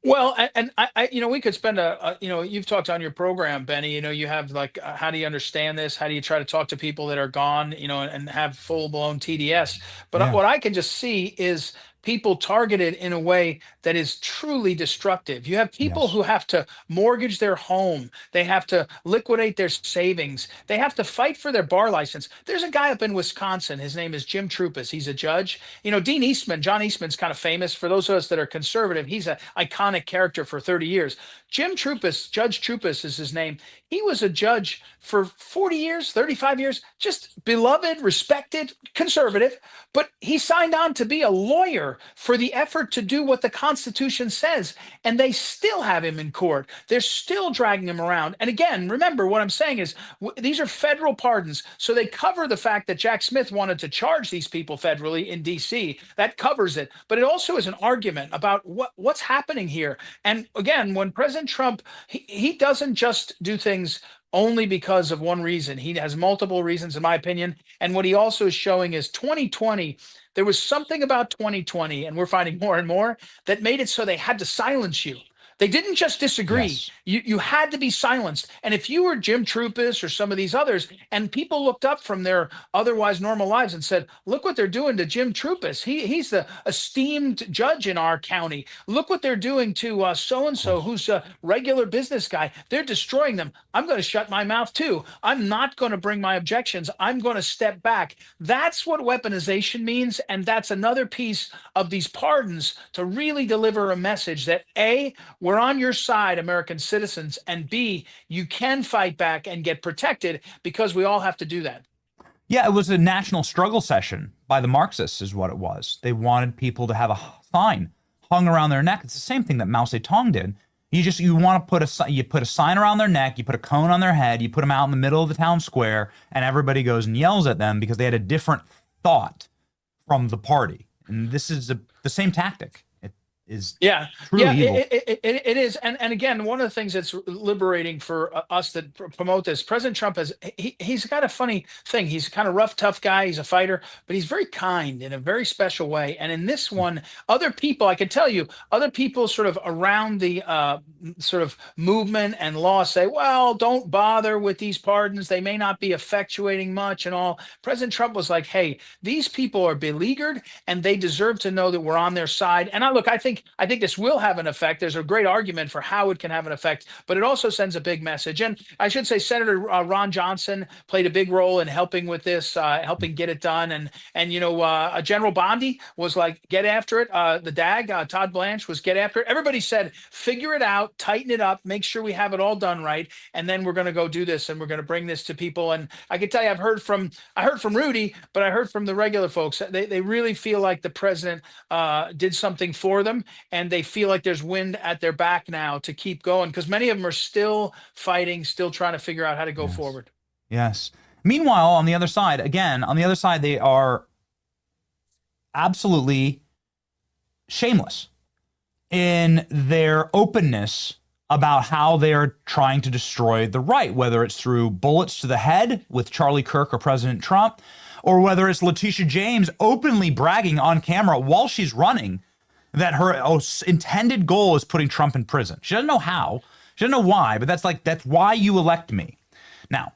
Speaker 11: Well, and I we could spend you've talked on your program, Benny, you have like, how do you understand this? How do you try to talk to people that are gone, and have full blown TDS? But what I can just see is people targeted in a way that is truly destructive. You have people who have to mortgage their home. They have to liquidate their savings. They have to fight for their bar license. There's a guy up in Wisconsin. His name is Jim Trupis. He's a judge. John Eastman's kind of famous. For those of us that are conservative, he's an iconic character for 30 years. Jim Trupis, Judge Trupis is his name. He was a judge for 40 years, 35 years, just beloved, respected, conservative, but he signed on to be a lawyer for the effort to do what the Constitution says, and they still have him in court. They're still dragging him around. And again, remember what I'm saying is these are federal pardons, so they cover the fact that Jack Smith wanted to charge these people federally in D.C. That covers it, but it also is an argument about what's happening here. And again, when President Trump, he doesn't just do things only because of one reason. He has multiple reasons, in my opinion. And what he also is showing is 2020, there was something about 2020, and we're finding more and more, that made it so they had to silence you. They didn't just disagree. Yes. You had to be silenced. And if you were Jim Trupis or some of these others, and people looked up from their otherwise normal lives and said, look what they're doing to Jim Trupis. He's the esteemed judge in our county. Look what they're doing to so-and-so who's a regular business guy. They're destroying them. I'm going to shut my mouth too. I'm not going to bring my objections. I'm going to step back. That's what weaponization means. And that's another piece of these pardons to really deliver a message that A, we're on your side, American citizens, and B, you can fight back and get protected, because we all have to do that.
Speaker 6: Yeah, it was a national struggle session by the Marxists is what it was. They wanted people to have a sign hung around their neck. It's the same thing that Mao Zedong did. You want to put a sign around their neck, you put a cone on their head, you put them out in the middle of the town square, and everybody goes and yells at them because they had a different thought from the party. And this is the same tactic. It is truly evil.
Speaker 11: It is. And again, one of the things that's liberating for us that promote this, President Trump he's got a funny thing. He's a kind of rough, tough guy. He's a fighter, but he's very kind in a very special way. And in this one, other people, I can tell you, other people sort of around the sort of movement and law say, well, don't bother with these pardons. They may not be effectuating much and all. President Trump was like, hey, these people are beleaguered and they deserve to know that we're on their side. And I think this will have an effect. There's a great argument for how it can have an effect, but it also sends a big message. And I should say Senator Ron Johnson played a big role in helping with this, helping get it done. And General Bondi was like, get after it. The DAG, Todd Blanche, was get after it. Everybody said, figure it out, tighten it up, make sure we have it all done right. And then we're going to go do this and we're going to bring this to people. And I can tell you, I heard from Rudy, but I heard from the regular folks. They really feel like the president did something for them. And they feel like there's wind at their back now to keep going because many of them are still fighting, still trying to figure out how to go forward.
Speaker 6: Yes. Meanwhile, on the other side, they are absolutely shameless in their openness about how they are trying to destroy the right, whether it's through bullets to the head with Charlie Kirk or President Trump, or whether it's Letitia James openly bragging on camera while she's running that her intended goal is putting Trump in prison. She doesn't know how. She doesn't know why, but that's why you elect me. Now,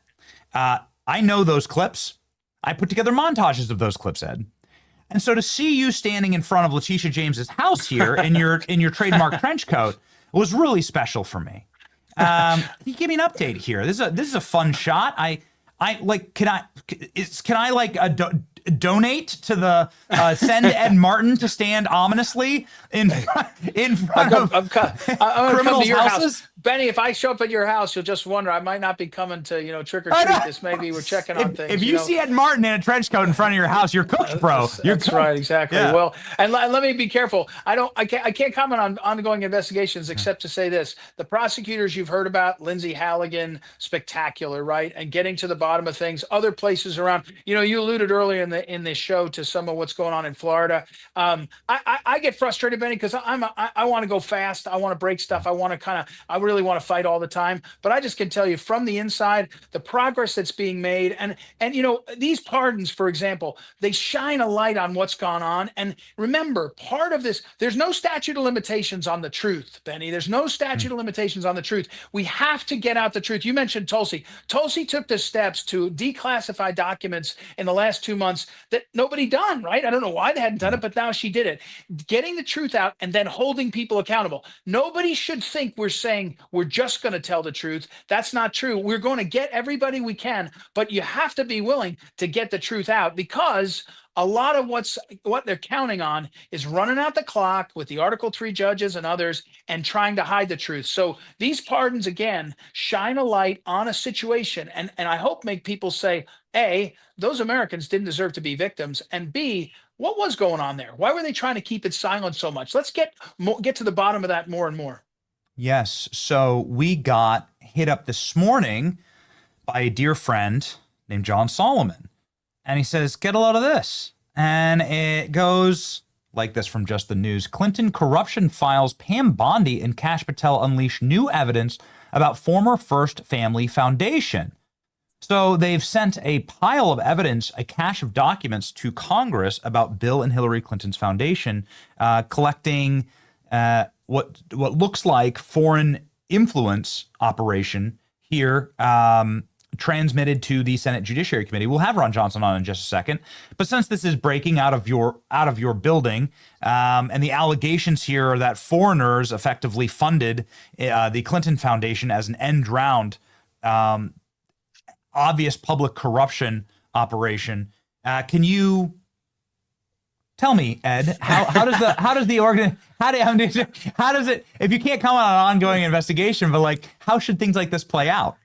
Speaker 6: I know those clips. I put together montages of those clips, Ed. And so to see you standing in front of Letitia James's house here in your trademark trench coat was really special for me. Can you give me an update here? This is a fun shot. Can I donate to the send Ed Martin to stand ominously in front of criminals'
Speaker 11: to your
Speaker 6: houses?
Speaker 11: House. Benny, if I show up at your house, you'll just wonder. I might not be coming to trick or treat. This maybe we're checking on things.
Speaker 6: If you see Ed Martin in a trench coat in front of your house, you're cooked, bro.
Speaker 11: That's right, exactly.
Speaker 6: Yeah.
Speaker 11: Well, and let me be careful. I can't comment on ongoing investigations except to say this: the prosecutors you've heard about, Lindsay Halligan, spectacular, right? And getting to the bottom of things. Other places around. You alluded earlier in this show to some of what's going on in Florida. I get frustrated, Benny, because I want to go fast. I want to break stuff. I really want to fight all the time. But I just can tell you from the inside, the progress that's being made. And these pardons, for example, they shine a light on what's gone on. And remember, part of this, there's no statute of limitations on the truth, Benny. There's no statute of limitations on the truth. We have to get out the truth. You mentioned Tulsi. Tulsi took the steps to declassify documents in the last 2 months that nobody done, right? I don't know why they hadn't done it, but now she did it. Getting the truth out and then holding people accountable. Nobody should think we're saying we're just going to tell the truth. That's not true. We're going to get everybody we can, but you have to be willing to get the truth out because a lot of what they're counting on is running out the clock with the Article 3 judges and others and trying to hide the truth. So these pardons, again, shine a light on a situation and I hope make people say, A, those Americans didn't deserve to be victims, and B, what was going on there? Why were they trying to keep it silent so much? Let's get to the bottom of that more and more.
Speaker 6: Yes. So we got hit up this morning by a dear friend named John Solomon. And he says, get a load of this. And it goes like this from Just the News. Clinton corruption files Pam Bondi and Kash Patel unleash new evidence about former First Family Foundation. So they've sent a pile of evidence, a cache of documents to Congress about Bill and Hillary Clinton's foundation, collecting what looks like foreign influence operation here, transmitted to the Senate Judiciary Committee. We'll have Ron Johnson on in just a second. But since this is breaking out of your building, and the allegations here are that foreigners effectively funded the Clinton Foundation as an end round, obvious public corruption operation. Can you tell me, Ed, how does it, if you can't comment on an ongoing investigation, but how should things like this play out?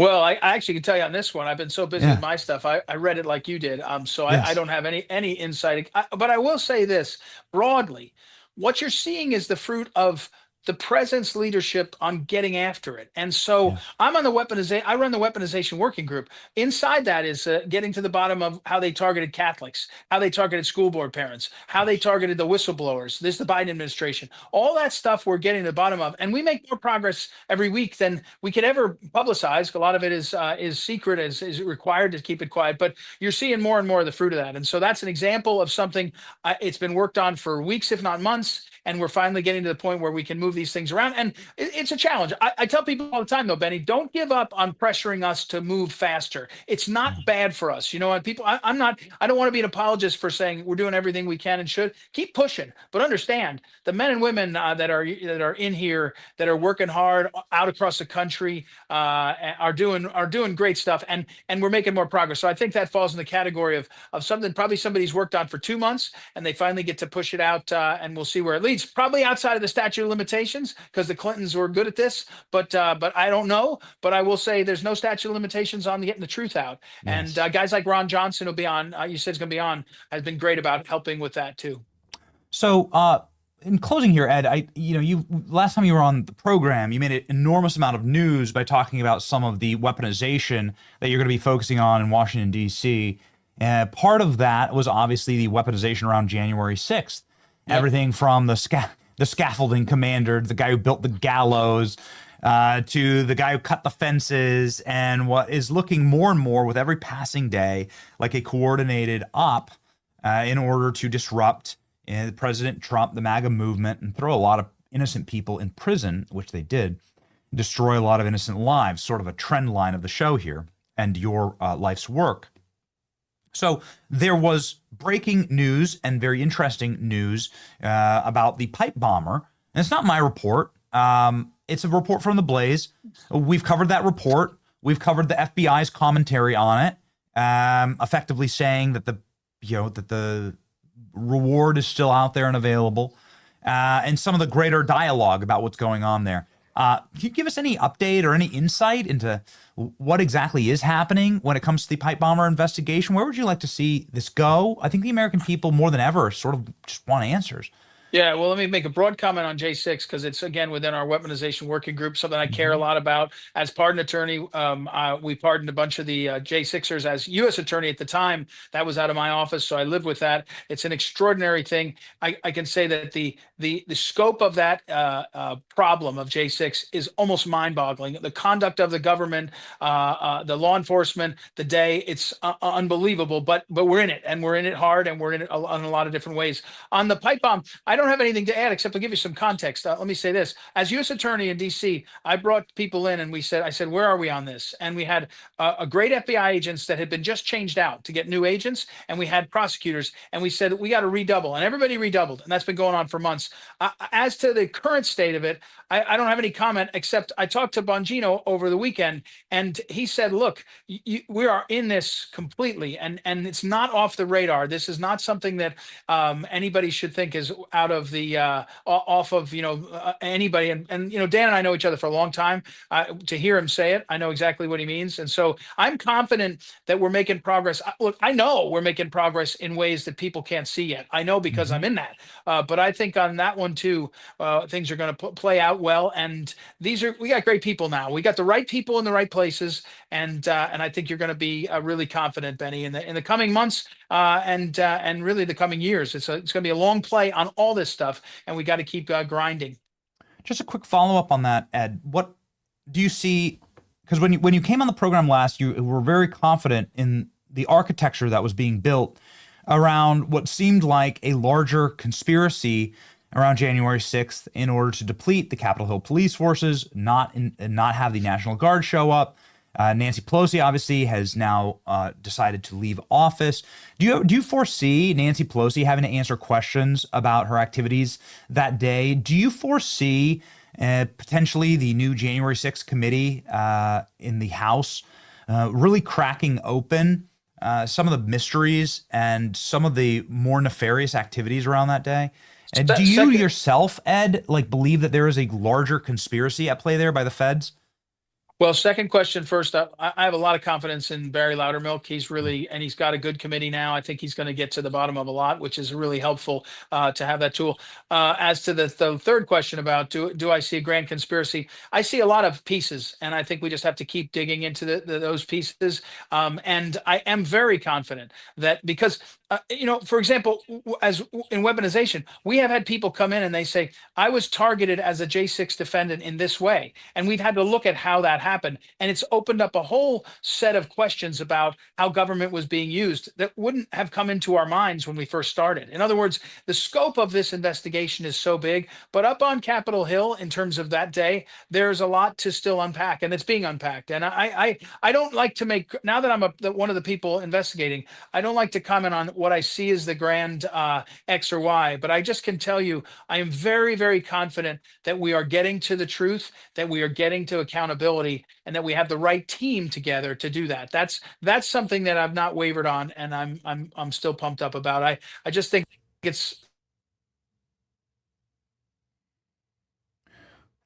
Speaker 11: Well, I actually can tell you on this one. I've been so busy with my stuff. I read it like you did. So I don't have any insight. But I will say this broadly: what you're seeing is the fruit of the president's leadership on getting after it. And so I'm on the weaponization. I run the weaponization working group. Inside that is getting to the bottom of how they targeted Catholics, how they targeted school board parents, how they targeted the whistleblowers. This is the Biden administration. All that stuff we're getting to the bottom of, and we make more progress every week than we could ever publicize. A lot of it is secret, is required to keep it quiet. But you're seeing more and more of the fruit of that. And so that's an example of something. It's been worked on for weeks, if not months. And we're finally getting to the point where we can move these things around. And it's a challenge. I tell people all the time, though, Benny, don't give up on pressuring us to move faster. It's not bad for us. You know, and people, I don't want to be an apologist for saying we're doing everything we can and should. Keep pushing. But understand the men and women that are in here, that are working hard out across the country, are doing great stuff. And we're making more progress. So I think that falls in the category of something probably somebody's worked on for 2 months, and they finally get to push it out, and we'll see where it leads. Probably outside of the statute of limitations, because the Clintons were good at this, but I don't know. But I will say there's no statute of limitations on getting the truth out. Yes. And guys like Ron Johnson will be on. You said is going to be on. Has been great about helping with that too.
Speaker 6: So in closing here, Ed, you last time you were on the program, you made an enormous amount of news by talking about some of the weaponization that you're going to be focusing on in Washington D.C. Part of that was obviously the weaponization around January 6th. Everything from the scaffolding commander, the guy who built the gallows, to the guy who cut the fences, and what is looking more and more with every passing day like a coordinated op in order to disrupt President Trump, the MAGA movement, and throw a lot of innocent people in prison, which they did, destroy a lot of innocent lives, sort of a trend line of the show here and your life's work. So there was breaking news and very interesting news about the pipe bomber. And it's not my report. It's a report from The Blaze. We've covered that report. We've covered the FBI's commentary on it, effectively saying that the reward is still out there and available, and some of the greater dialogue about what's going on there. Can you give us any update or any insight into what exactly is happening when it comes to the pipe bomber investigation? Where would you like to see this go? I think the American people, more than ever, sort of just want answers.
Speaker 11: Yeah, well, let me make a broad comment on J6 because it's, again, within our weaponization working group, something I care a lot about. As pardon attorney, we pardoned a bunch of the J6ers. As U.S. attorney at the time, that was out of my office, so I live with that. It's an extraordinary thing. I can say that the scope of that problem of J6 is almost mind-boggling. The conduct of the government, the law enforcement, the day, it's unbelievable. But we're in it, and we're in it hard, and we're in it in a lot of different ways. On the pipe bomb, I don't have anything to add except to give you some context. Let me say this. As U.S. attorney in D.C., I brought people in and I said, where are we on this? And we had a great FBI agents that had been just changed out to get new agents. And we had prosecutors. And we said, we got to redouble. And everybody redoubled. And that's been going on for months. As to the current state of it, I don't have any comment except I talked to Bongino over the weekend. And he said, look, we are in this completely. And it's not off the radar. This is not something that anybody should think is out of the off of anybody, and Dan and I know each other for a long time. To hear him say it, I know exactly what he means, and so I'm confident that we're making progress. Look, I know we're making progress in ways that people can't see yet. I know because I'm in that, but I think on that one too, things are going to play out well. And we got great people now. We got the right people in the right places, and I think you're going to be really confident, Benny, in the coming months and really the coming years. It's going to be a long play on all this stuff, and we got to keep grinding.
Speaker 6: Just a quick follow-up on that, Ed. What do you see? Because when you came on the program last, you were very confident in the architecture that was being built around what seemed like a larger conspiracy around January 6th in order to deplete the Capitol Hill police forces, not have the National Guard show up. Nancy Pelosi obviously has now decided to leave office. Do you foresee Nancy Pelosi having to answer questions about her activities that day? Do you foresee potentially the new January 6th committee in the House really cracking open some of the mysteries and some of the more nefarious activities around that day? And do you yourself, Ed, believe that there is a larger conspiracy at play there by the feds?
Speaker 11: Well, second question first. I have a lot of confidence in Barry Loudermilk. And he's got a good committee now. I think he's going to get to the bottom of a lot, which is really helpful to have that tool. As to the third question about do I see a grand conspiracy? I see a lot of pieces, and I think we just have to keep digging into those pieces. And I am very confident that because, for example, as in weaponization, we have had people come in and they say, I was targeted as a J6 defendant in this way. And we've had to look at how that happened. And it's opened up a whole set of questions about how government was being used that wouldn't have come into our minds when we first started. In other words, the scope of this investigation is so big, but up on Capitol Hill, in terms of that day, there's a lot to still unpack, and it's being unpacked. And I don't like to make, now that I'm one of the people investigating, I don't like to comment on what I see as the grand X or Y, but I just can tell you, I am very, very confident that we are getting to the truth, that we are getting to accountability, and that we have the right team together to do that. That's something that I've not wavered on, and I'm still pumped up about. I just think it's.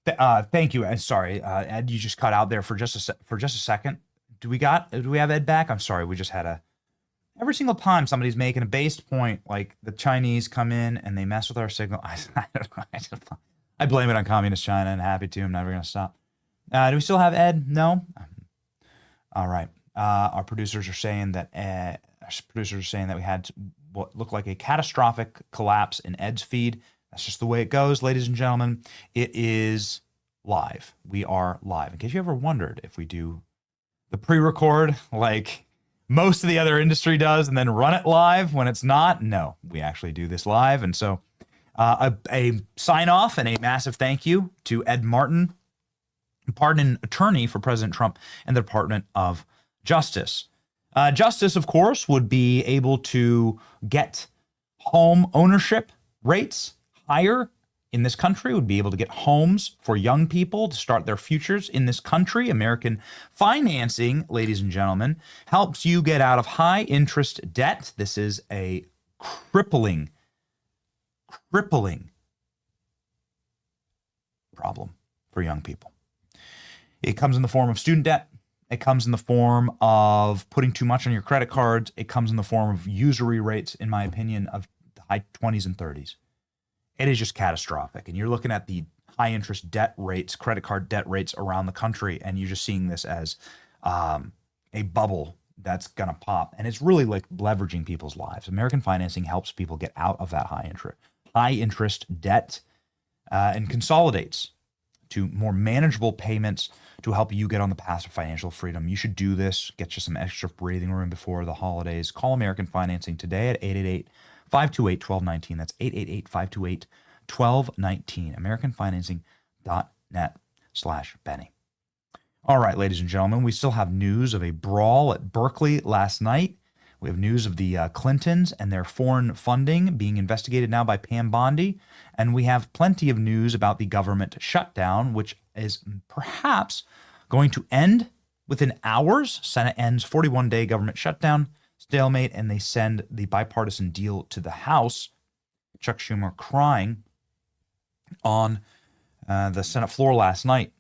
Speaker 6: Thank you. Sorry, Ed, you just cut out there for just a second. Do we have Ed back? I'm sorry, we just had every single time somebody's making a based point, like the Chinese come in and they mess with our signal. I blame it on communist China, and happy to. I'm never going to stop. Do we still have Ed? No? All right. Our producers are saying that we had what looked like a catastrophic collapse in Ed's feed. That's just the way it goes, ladies and gentlemen. It is live. We are live. In case you ever wondered if we do the pre-record like most of the other industry does and then run it live when it's not, no, we actually do this live. And so a sign off and a massive thank you to Ed Martin, pardon attorney for President Trump and the Department of Justice. Justice, of course, would be able to get home ownership rates higher in this country, would be able to get homes for young people to start their futures in this country. American financing, ladies and gentlemen, helps you get out of high interest debt. This is a crippling problem for young people. It comes in the form of student debt. It comes in the form of putting too much on your credit cards. It comes in the form of usury rates, in my opinion, of the high 20s and 30s. It is just catastrophic. And you're looking at the high interest debt rates, credit card debt rates around the country, and you're just seeing this as a bubble that's going to pop. And it's really like leveraging people's lives. American financing helps people get out of that high interest debt and consolidates to more manageable payments to help you get on the path of financial freedom. You should do this. Get you some extra breathing room before the holidays. Call American Financing today at 888-528-1219. That's 888-528-1219. AmericanFinancing.net/Benny. All right, ladies and gentlemen, we still have news of a brawl at Berkeley last night. We have news of the Clintons and their foreign funding being investigated now by Pam Bondi. And we have plenty of news about the government shutdown, which is perhaps going to end within hours. Senate ends 41-day government shutdown, stalemate, and they send the bipartisan deal to the House. Chuck Schumer crying on the Senate floor last night.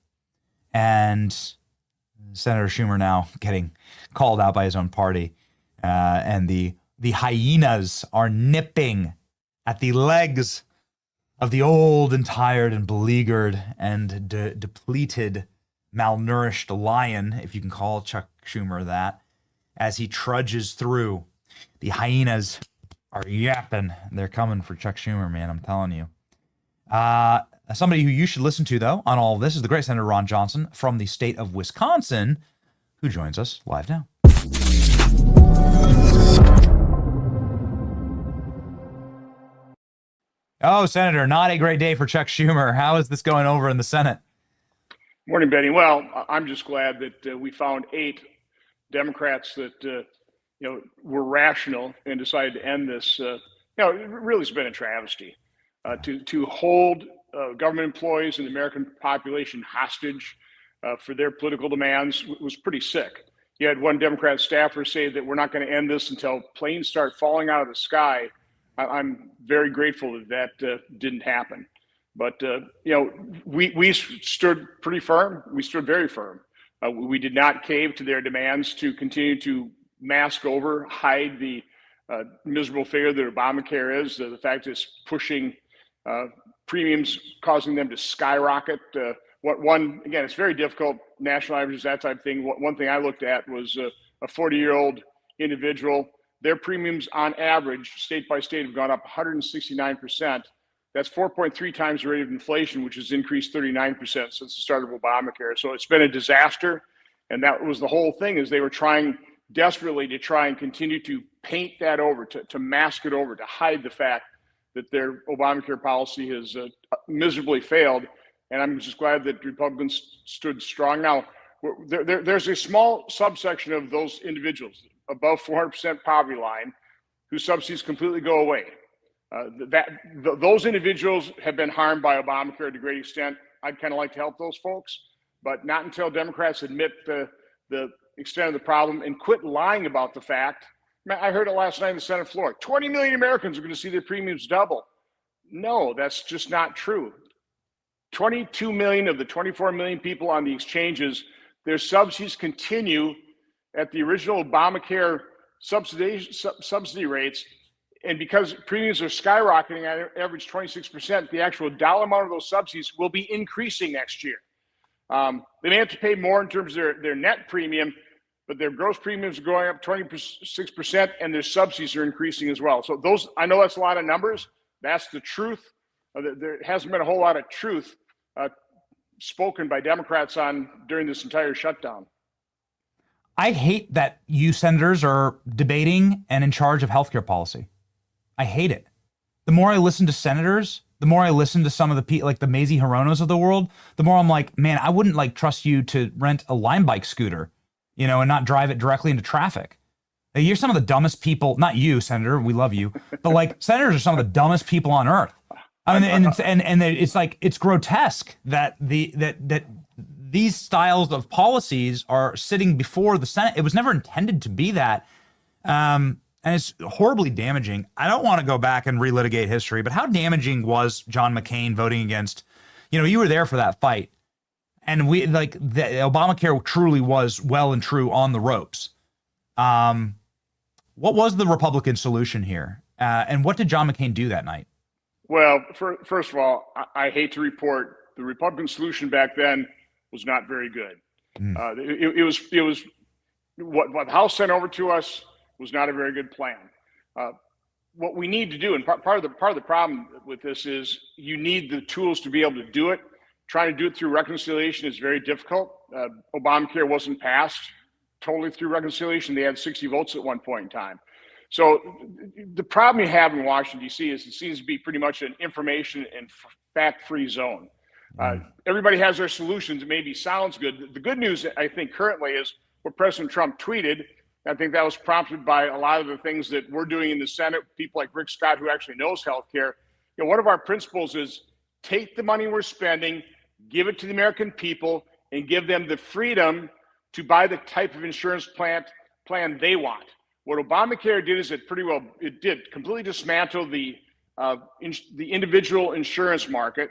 Speaker 6: And Senator Schumer now getting called out by his own party. And the hyenas are nipping at the legs of the old and tired and beleaguered and depleted, malnourished lion, if you can call Chuck Schumer that, as he trudges through. The hyenas are yapping. They're coming for Chuck Schumer, man, I'm telling you. Somebody who you should listen to, though, on all of this is the great Senator Ron Johnson from the state of Wisconsin, who joins us live now. Oh, Senator, not a great day for Chuck Schumer. How is this going over in the Senate?
Speaker 12: Morning, Benny. Well, I'm just glad that we found 8 Democrats that were rational and decided to end this. It really has been a travesty to hold government employees and the American population hostage for their political demands was pretty sick. You had one Democrat staffer say that we're not going to end this until planes start falling out of the sky. I'm very grateful that didn't happen. But, we stood pretty firm. We stood very firm. We did not cave to their demands to continue to mask over, hide the miserable failure that Obamacare is. The fact is pushing premiums, causing them to skyrocket. Again, it's very difficult, national averages, that type of thing. One thing I looked at was a 40-year-old individual. Their premiums on average, state by state, have gone up 169%. That's 4.3 times the rate of inflation, which has increased 39% since the start of Obamacare. So it's been a disaster. And that was the whole thing, is they were trying desperately to try and continue to paint that over, to mask it over, to hide the fact that their Obamacare policy has miserably failed. And I'm just glad that Republicans stood strong. Now, there's a small subsection of those individuals above 400% poverty line whose subsidies completely go away. Those individuals have been harmed by Obamacare to a great extent. I'd kind of like to help those folks, but not until Democrats admit the extent of the problem and quit lying about the fact. I heard it last night on the Senate floor. 20 million Americans are going to see their premiums double. No, that's just not true. 22 million of the 24 million people on the exchanges, their subsidies continue at the original Obamacare subsidy rates. And because premiums are skyrocketing at average 26%, the actual dollar amount of those subsidies will be increasing next year. They may have to pay more in terms of their net premium, but their gross premiums are going up 26%, and their subsidies are increasing as well. So those, I know that's a lot of numbers. That's the truth. There hasn't been a whole lot of truth spoken by Democrats on during this entire shutdown.
Speaker 6: I hate that you senators are debating and in charge of healthcare policy. I hate it. The more I listen to senators, the more I listen to some of the people like the Mazie Hironos of the world, the more I'm like, man, I wouldn't like trust you to rent a Lime bike scooter, you know, and not drive it directly into traffic. You're some of the dumbest people, not you, Senator, we love you, but like senators are some of the dumbest people on earth. I mean, and it's like, it's grotesque that that these styles of policies are sitting before the Senate. It was never intended to be that. And it's horribly damaging. I don't want to go back and relitigate history, but how damaging was John McCain voting against, you know, you were there for that fight. And we like the Obamacare truly was well and true on the ropes. What was the Republican solution here? And what did John McCain do that night?
Speaker 12: Well, first of all, I hate to report the Republican solution back then was not very good. It was what the House sent over to us was not a very good plan. What we need to do, and part of the problem with this is you need the tools to be able to do it. Trying to do it through reconciliation is very difficult. Obamacare wasn't passed totally through reconciliation. They had 60 votes at one point in time. So the problem you have in Washington, D.C. is it seems to be pretty much an information and fact-free zone. Everybody has their solutions. It maybe sounds good. The good news, I think, currently is what President Trump tweeted. I think that was prompted by a lot of the things that we're doing in the Senate, people like Rick Scott, who actually knows healthcare. You know, one of our principles is take the money we're spending, give it to the American people, and give them the freedom to buy the type of insurance plan they want. What Obamacare did is it did completely dismantle the individual insurance market,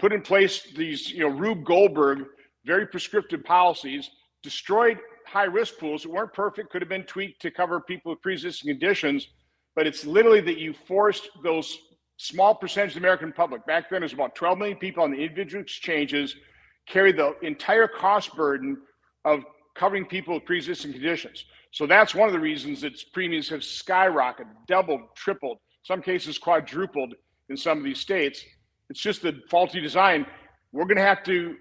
Speaker 12: put in place these, Rube Goldberg, very prescriptive policies, destroyed high-risk pools that weren't perfect, could have been tweaked to cover people with pre-existing conditions, but it's literally that you forced those small percentage of the American public, back then it was about 12 million people on the individual exchanges, carried the entire cost burden of covering people with pre-existing conditions. So that's one of the reasons that premiums have skyrocketed, doubled, tripled, some cases quadrupled in some of these states. It's just the faulty design. We're going to have to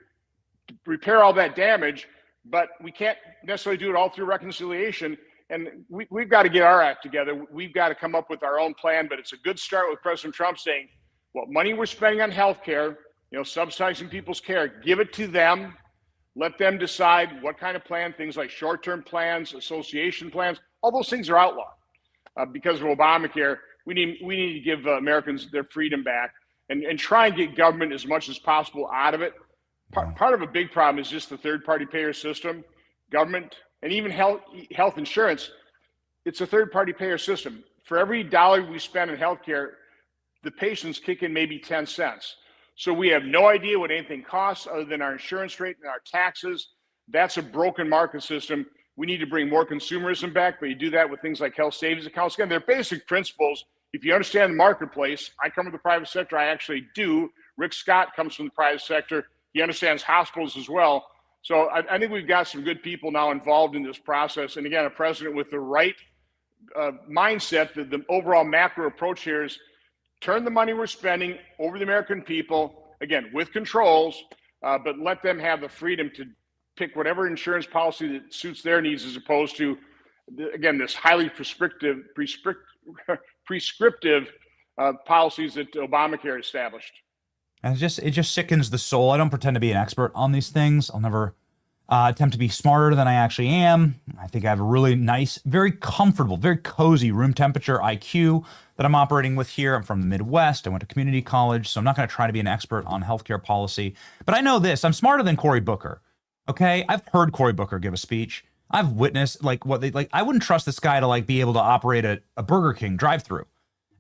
Speaker 12: repair all that damage, but we can't necessarily do it all through reconciliation. And we've got to get our act together. We've got to come up with our own plan, but it's a good start with President Trump saying, what money we're spending on healthcare, subsidizing people's care, give it to them. Let them decide what kind of plan, things like short-term plans, association plans, all those things are outlawed because of Obamacare. We need to give Americans their freedom back and try and get government as much as possible out of it. Part of a big problem is just the third-party payer system, government, and even health insurance. It's a third-party payer system. For every dollar we spend on healthcare, the patients kick in maybe 10 cents. So we have no idea what anything costs other than our insurance rate and our taxes. That's a broken market system. We need to bring more consumerism back, but you do that with things like health savings accounts. Again, they're basic principles. If you understand the marketplace, I come from the private sector. I actually do. Rick Scott comes from the private sector. He understands hospitals as well. So I think we've got some good people now involved in this process. And again, a president with the right mindset, the overall macro approach here is turn the money we're spending over the American people, again, with controls, but let them have the freedom to pick whatever insurance policy that suits their needs, as opposed to, again, this highly prescriptive policies that Obamacare established.
Speaker 6: And it just sickens the soul. I don't pretend to be an expert on these things. I'll never attempt to be smarter than I actually am. I think I have a really nice, very comfortable, very cozy room temperature IQ that I'm operating with here. I'm from the Midwest. I went to community college, so I'm not going to try to be an expert on healthcare policy. But I know this. I'm smarter than Cory Booker. Okay? I've heard Cory Booker give a speech. I've witnessed I wouldn't trust this guy to be able to operate a Burger King drive-through.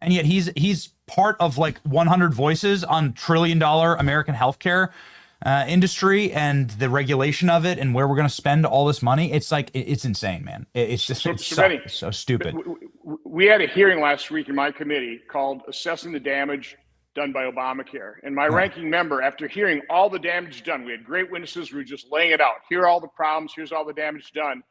Speaker 6: And yet he's part of 100 voices on $1 trillion American healthcare industry and the regulation of it and where we're going to spend all this money. It's it's insane, man. It's just so stupid.
Speaker 12: We had a hearing last week in my committee called Assessing the Damage Done by Obamacare. And my ranking member, after hearing all the damage done, we had great witnesses. We were just laying it out. Here are all the problems. Here's all the damage done.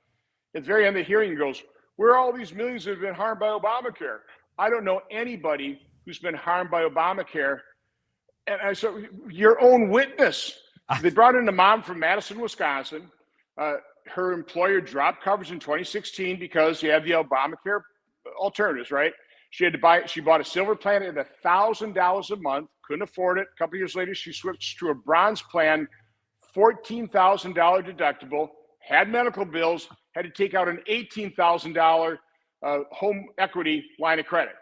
Speaker 12: At the very end of the hearing, he goes, where are all these millions that have been harmed by Obamacare? I don't know anybody who's been harmed by Obamacare. And I said, your own witness. They brought in a mom from Madison, Wisconsin. Her employer dropped coverage in 2016 because you had the Obamacare alternatives, right? She bought a silver plan at $1,000 a month, couldn't afford it. A couple years later, she switched to a bronze plan, $14,000 deductible, had medical bills, had to take out an $18,000 home equity line of credit.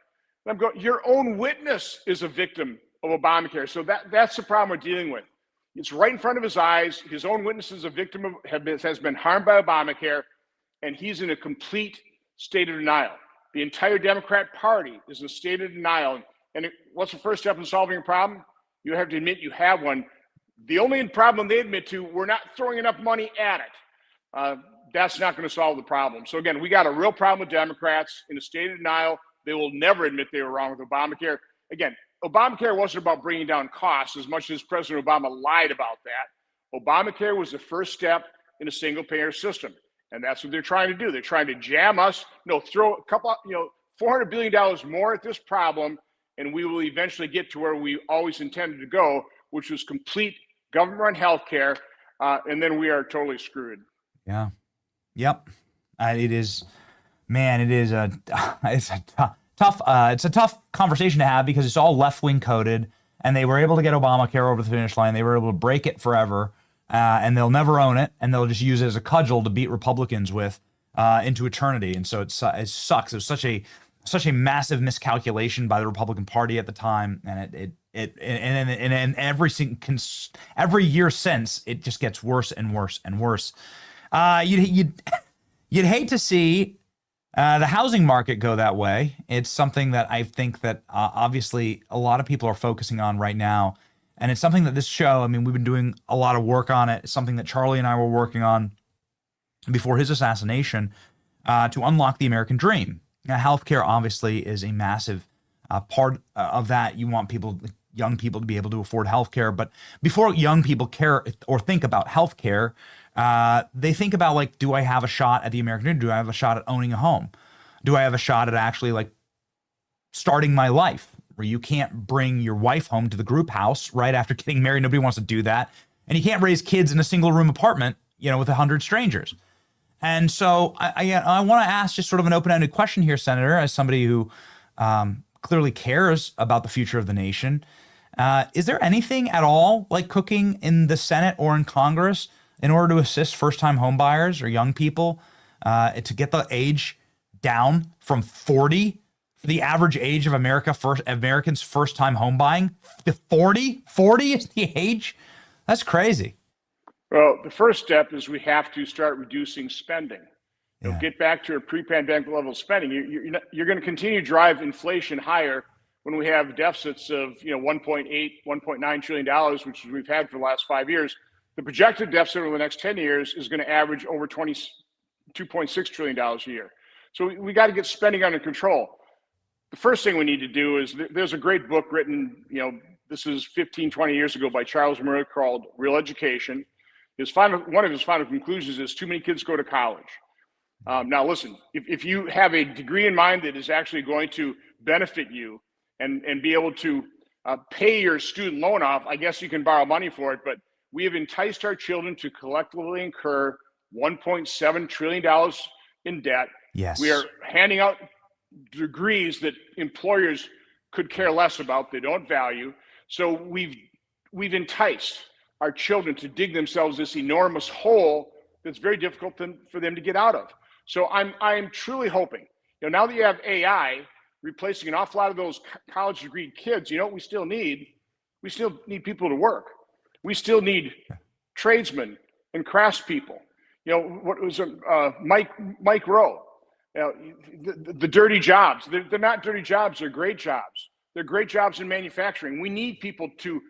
Speaker 12: And I'm going, your own witness is a victim of Obamacare. So that's the problem we're dealing with. It's right in front of his eyes. His own witness is a victim of, has been harmed by Obamacare, and he's in a complete state of denial. The entire Democrat Party is in a state of denial. And what's the first step in solving a problem? You have to admit you have one. The only problem they admit to, we're not throwing enough money at it. That's not going to solve the problem. So again, we got a real problem with Democrats in a state of denial. They will never admit they were wrong with Obamacare. Again, Obamacare wasn't about bringing down costs as much as President Obama lied about that. Obamacare was the first step in a single payer system. And that's what they're trying to do. They're trying to jam us, throw a couple, $400 billion more at this problem, and we will eventually get to where we always intended to go, which was complete government-run healthcare, and then we are totally screwed.
Speaker 6: Yeah. Yep. It is, man, it's a tough conversation to have because it's all left-wing coded, and they were able to get Obamacare over the finish line. They were able to break it forever. And they'll never own it, and they'll just use it as a cudgel to beat Republicans with into eternity. And so it sucks. It was such a massive miscalculation by the Republican Party at the time, and every year since, it just gets worse and worse and worse. You'd hate to see the housing market go that way. It's something that I think that obviously a lot of people are focusing on right now. And it's something that this show, we've been doing a lot of work on it. It's something that Charlie and I were working on before his assassination to unlock the American dream. Now, healthcare obviously is a massive part of that. You want young people to be able to afford healthcare. But before young people care or think about healthcare, they think about, do I have a shot at the American dream? Do I have a shot at owning a home? Do I have a shot at actually starting my life? Where you can't bring your wife home to the group house right after getting married. Nobody wants to do that. And you can't raise kids in a single room apartment, with 100 strangers. And so I want to ask just sort of an open-ended question here, Senator, as somebody who clearly cares about the future of the nation. Is there anything at all like cooking in the Senate or in Congress in order to assist first-time homebuyers or young people to get the age down from 40? The average age of Americans first-time home buying, 40 is the age. That's crazy.
Speaker 12: Well, the first step is we have to start reducing spending. Get back to a pre-pandemic level of spending. You're going to continue to drive inflation higher when we have deficits of $1.8, $1.9 trillion, which we've had for the last 5 years. The projected deficit over the next 10 years is going to average over $22.6 trillion a year. So we got to get spending under control. The first thing we need to do is there's a great book written, this is 15, 20 years ago by Charles Murray called Real Education. One of his final conclusions is too many kids go to college. Now, listen, if you have a degree in mind that is actually going to benefit you and be able to pay your student loan off, I guess you can borrow money for it. But we have enticed our children to collectively incur $1.7 trillion in debt.
Speaker 6: Yes.
Speaker 12: We are handing out degrees that employers could care less about, they don't value. So we've enticed our children to dig themselves this enormous hole that's very difficult for them to get out of. So I'm truly hoping, now that you have AI replacing an awful lot of those college degree kids, what we still need? We still need people to work. We still need tradesmen and craftspeople. What was Mike Rowe? The dirty jobs. They're not dirty jobs. They're great jobs. They're great jobs in manufacturing. We need people to,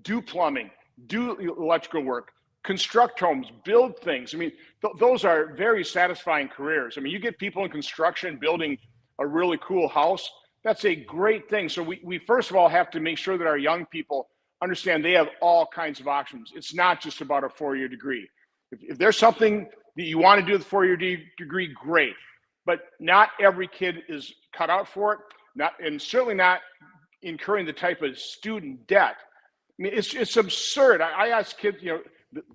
Speaker 12: do plumbing, do electrical work, construct homes, build things. I mean, those are very satisfying careers. I mean, you get people in construction building a really cool house. That's a great thing. So we first of all have to make sure that our young people understand they have all kinds of options. It's not just about a 4-year degree. If there's something that you want to do with a 4-year degree, great. But not every kid is cut out for it, and certainly not incurring the type of student debt. I mean, it's absurd. I ask kids,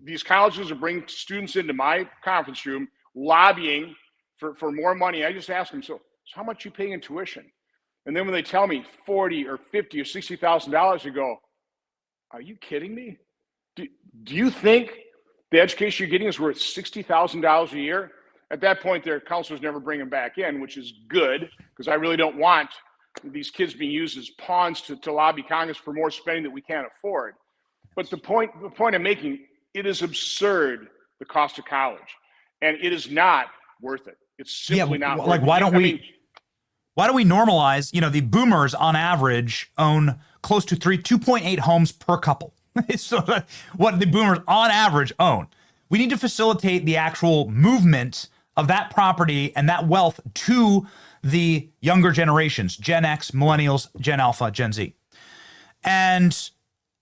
Speaker 12: these colleges are bringing students into my conference room, lobbying for more money. I just ask them, so how much you paying in tuition? And then when they tell me $40 or $50 or $60,000, I go, are you kidding me? Do you think the education you're getting is worth $60,000 a year? At that point, their counselors never bring them back in, which is good, because I really don't want these kids being used as pawns to lobby Congress for more spending that we can't afford. But the point I'm making, it is absurd, the cost of college, and it is not worth it. It's simply not worth it.
Speaker 6: Why don't we normalize, the boomers on average own close to 2.8 homes per couple. So what the boomers on average own. We need to facilitate the actual movement of that property and that wealth to the younger generations, Gen X, Millennials, Gen Alpha, Gen Z. And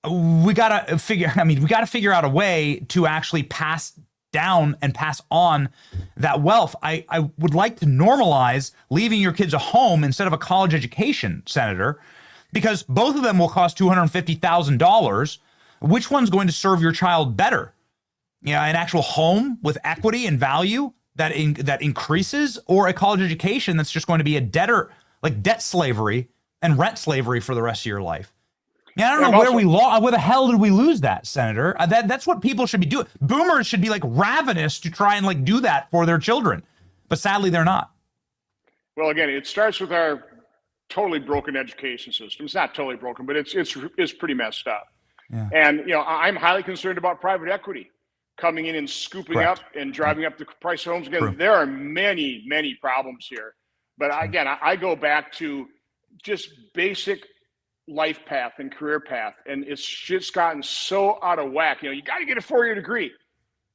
Speaker 6: we got to figure out a way to actually pass down and pass on that wealth. I would like to normalize leaving your kids a home instead of a college education, Senator, because both of them will cost $250,000. Which one's going to serve your child better? An actual home with equity and value that increases, or a college education that's just going to be a debt slavery and rent slavery for the rest of your life? I don't know where the hell did we lose that, Senator? That's what people should be doing. Boomers should be ravenous to try and do that for their children, but sadly they're not.
Speaker 12: Well, again, it starts with our totally broken education system. It's not totally broken, but it's pretty messed up. Yeah. And I'm highly concerned about private equity coming in and scooping up and driving up the price of homes. Again,
Speaker 6: True.
Speaker 12: There are many, many problems here. But again, I go back to just basic life path and career path, and it's just gotten so out of whack. You got to get a 4-year degree.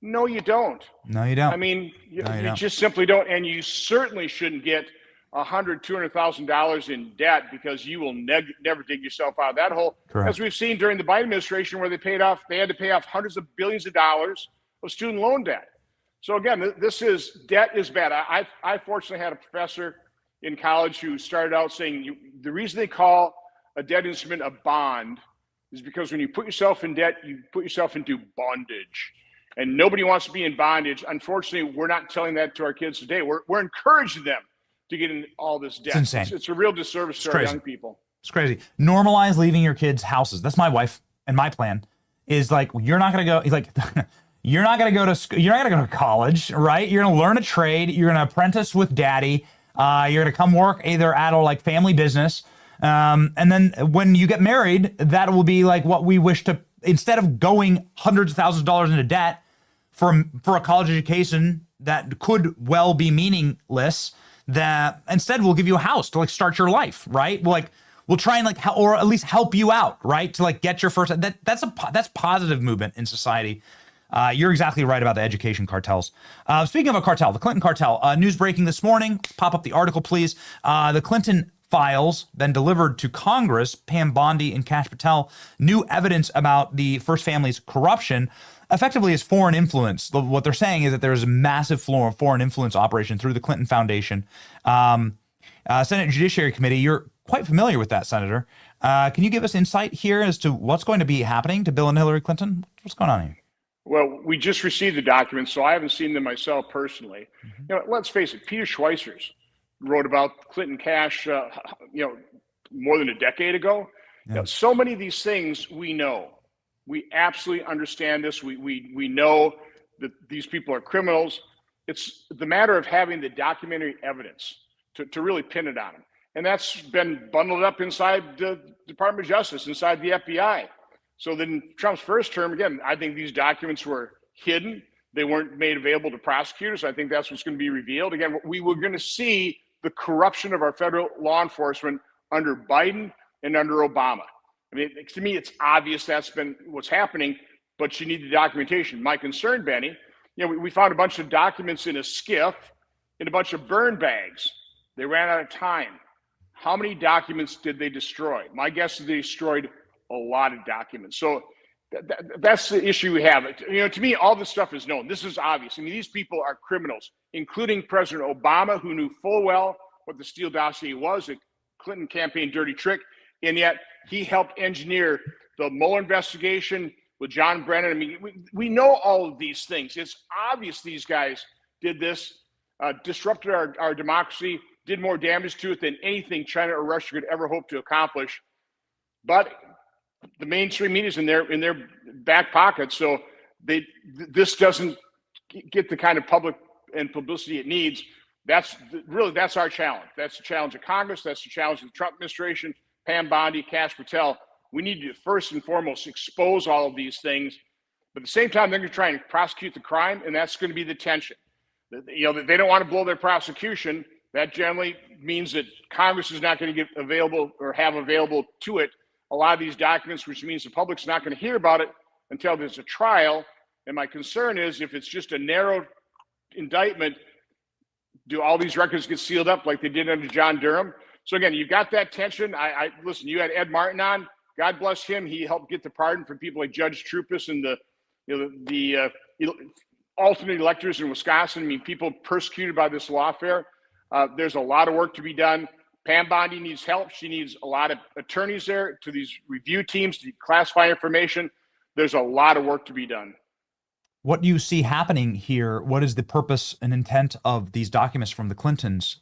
Speaker 12: No, you don't.
Speaker 6: No, you don't.
Speaker 12: I mean, you just simply don't. And you certainly shouldn't get $100,000, $200,000 in debt, because you will never dig yourself out of that hole.
Speaker 6: Correct.
Speaker 12: As we've seen during the Biden administration, where they had to pay off hundreds of billions of dollars of student loan debt. So again, debt is bad. I fortunately had a professor in college who started out saying the reason they call a debt instrument a bond is because when you put yourself in debt, you put yourself into bondage. And nobody wants to be in bondage. Unfortunately, we're not telling that to our kids today. We're encouraging them to get in all this debt.
Speaker 6: It's insane.
Speaker 12: It's a real disservice to our young people.
Speaker 6: It's crazy. Normalize leaving your kids houses. That's my wife, and my plan is you're not going to go. He's like, you're not going to go to school. You're not going to go to college, right? You're going to learn a trade. You're going to apprentice with daddy. You're going to come work either at a family business. And then when you get married, that will be what we wish to, instead of going hundreds of thousands of dollars into debt for a college education that could well be meaningless, that instead we'll give you a house to start your life, right? will try and like, or at least help you out, right? To like get your first, that's positive movement in society. You're exactly right about the education cartels. Speaking of a cartel, the Clinton cartel, news breaking this morning, pop up the article, please. The Clinton files then delivered to Congress, Pam Bondi and Kash Patel, new evidence about the First Family's corruption, effectively as foreign influence. What they're saying is that there is a massive foreign influence operation through the Clinton Foundation. Senate Judiciary Committee, you're quite familiar with that, Senator. Can you give us insight here as to what's going to be happening to Bill and Hillary Clinton? What's going on here?
Speaker 12: Well, we just received the documents, so I haven't seen them myself personally. Let's face it, Peter Schweizer's wrote about Clinton cash, more than a decade ago.
Speaker 6: Yeah.
Speaker 12: So many of these things we know. We absolutely understand this. We know that these people are criminals. It's the matter of having the documentary evidence to really pin it on them. And that's been bundled up inside the Department of Justice, inside the FBI. So then Trump's first term, again, I think these documents were hidden. They weren't made available to prosecutors. I think that's what's going to be revealed. Again, we were going to see the corruption of our federal law enforcement under Biden and under Obama. I mean, to me, it's obvious that's been what's happening, but you need the documentation. My concern, Benny, we found a bunch of documents in a skiff in a bunch of burn bags. They ran out of time. How many documents did they destroy? My guess is they destroyed a lot of documents. So that's the issue we have. To me, all this stuff is known. This is obvious. I mean, these people are criminals, including President Obama, who knew full well what the Steele dossier was, a Clinton campaign dirty trick, and yet he helped engineer the Mueller investigation with John Brennan. I mean, we know all of these things. It's obvious these guys did this, disrupted our democracy, did more damage to it than anything China or Russia could ever hope to accomplish. But the mainstream media is in their back pocket, so this doesn't get the kind of public and publicity it needs. That's our challenge. That's the challenge of Congress. That's the challenge of the Trump administration. Pam Bondi, Kash Patel. We need to first and foremost expose all of these things, but at the same time, they're going to try and prosecute the crime, and that's going to be the tension. They don't want to blow their prosecution. That generally means that Congress is not going to get available or have available to it a lot of these documents, which means the public's not going to hear about it until there's a trial. And my concern is if it's just a narrow indictment, do all these records get sealed up like they did under John Durham? So again, you've got that tension. Listen, you had Ed Martin on. God bless him. He helped get the pardon for people like Judge Trupus and the alternate electors in Wisconsin. I mean, people persecuted by this lawfare. There's a lot of work to be done. Pam Bondi needs help. She needs a lot of attorneys there to these review teams to classify information. There's a lot of work to be done.
Speaker 6: What do you see happening here? What is the purpose and intent of these documents from the Clintons?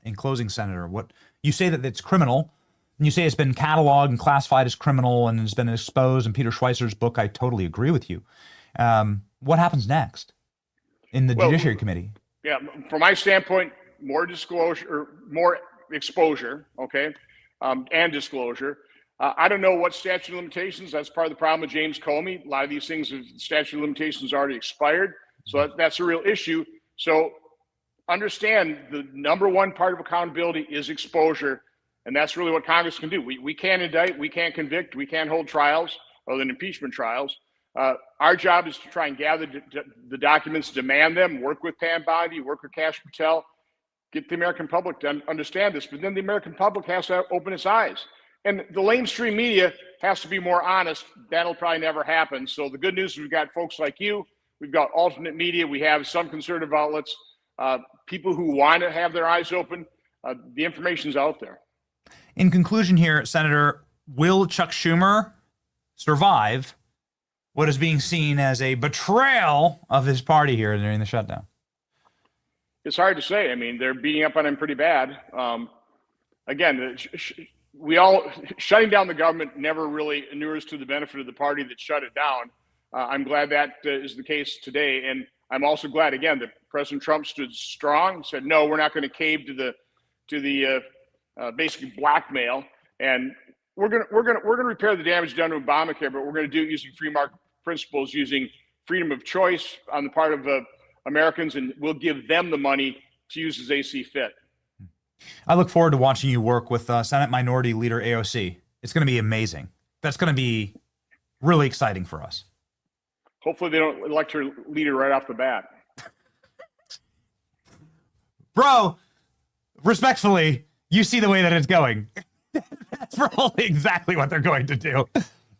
Speaker 6: In closing, Senator, what you say that it's criminal, and you say it's been cataloged and classified as criminal and has been exposed in Peter Schweizer's book. I totally agree with you. What happens next in the Judiciary Committee? Yeah,
Speaker 12: from my standpoint, more disclosure, or more exposure, okay, and disclosure. I don't know what statute of limitations. That's part of the problem with James Comey. A lot of these things, statute of limitations already expired. So that's a real issue. So understand the number one part of accountability is exposure. And that's really what Congress can do. We can't indict, we can't convict, we can't hold trials other than impeachment trials. Our job is to try and gather the documents, demand them, work with Pam Bondi, work with Kash Patel, get the American public to understand this. But then the American public has to open its eyes. And the mainstream media has to be more honest. That'll probably never happen. So the good news is we've got folks like you. We've got alternate media. We have some conservative outlets, people who want to have their eyes open. The information's out there.
Speaker 6: In conclusion here, Senator, will Chuck Schumer survive what is being seen as a betrayal of his party here during the shutdown?
Speaker 12: It's hard to say. I mean, they're beating up on him pretty bad. Again, shutting down the government never really inures to the benefit of the party that shut it down. I'm glad that is the case today. And I'm also glad, again, that President Trump stood strong, said, no, we're not going to cave to the basically blackmail. And we're going to repair the damage done to Obamacare, but we're going to do it using free market principles, using freedom of choice on the part of Americans, and we'll give them the money to use as they see fit.
Speaker 6: I look forward to watching you work with Senate Minority Leader AOC. It's going to be amazing. That's going to be really exciting for us.
Speaker 12: Hopefully they don't elect her leader right off the bat.
Speaker 6: Bro, respectfully, you see the way that it's going. That's probably exactly what they're going to do.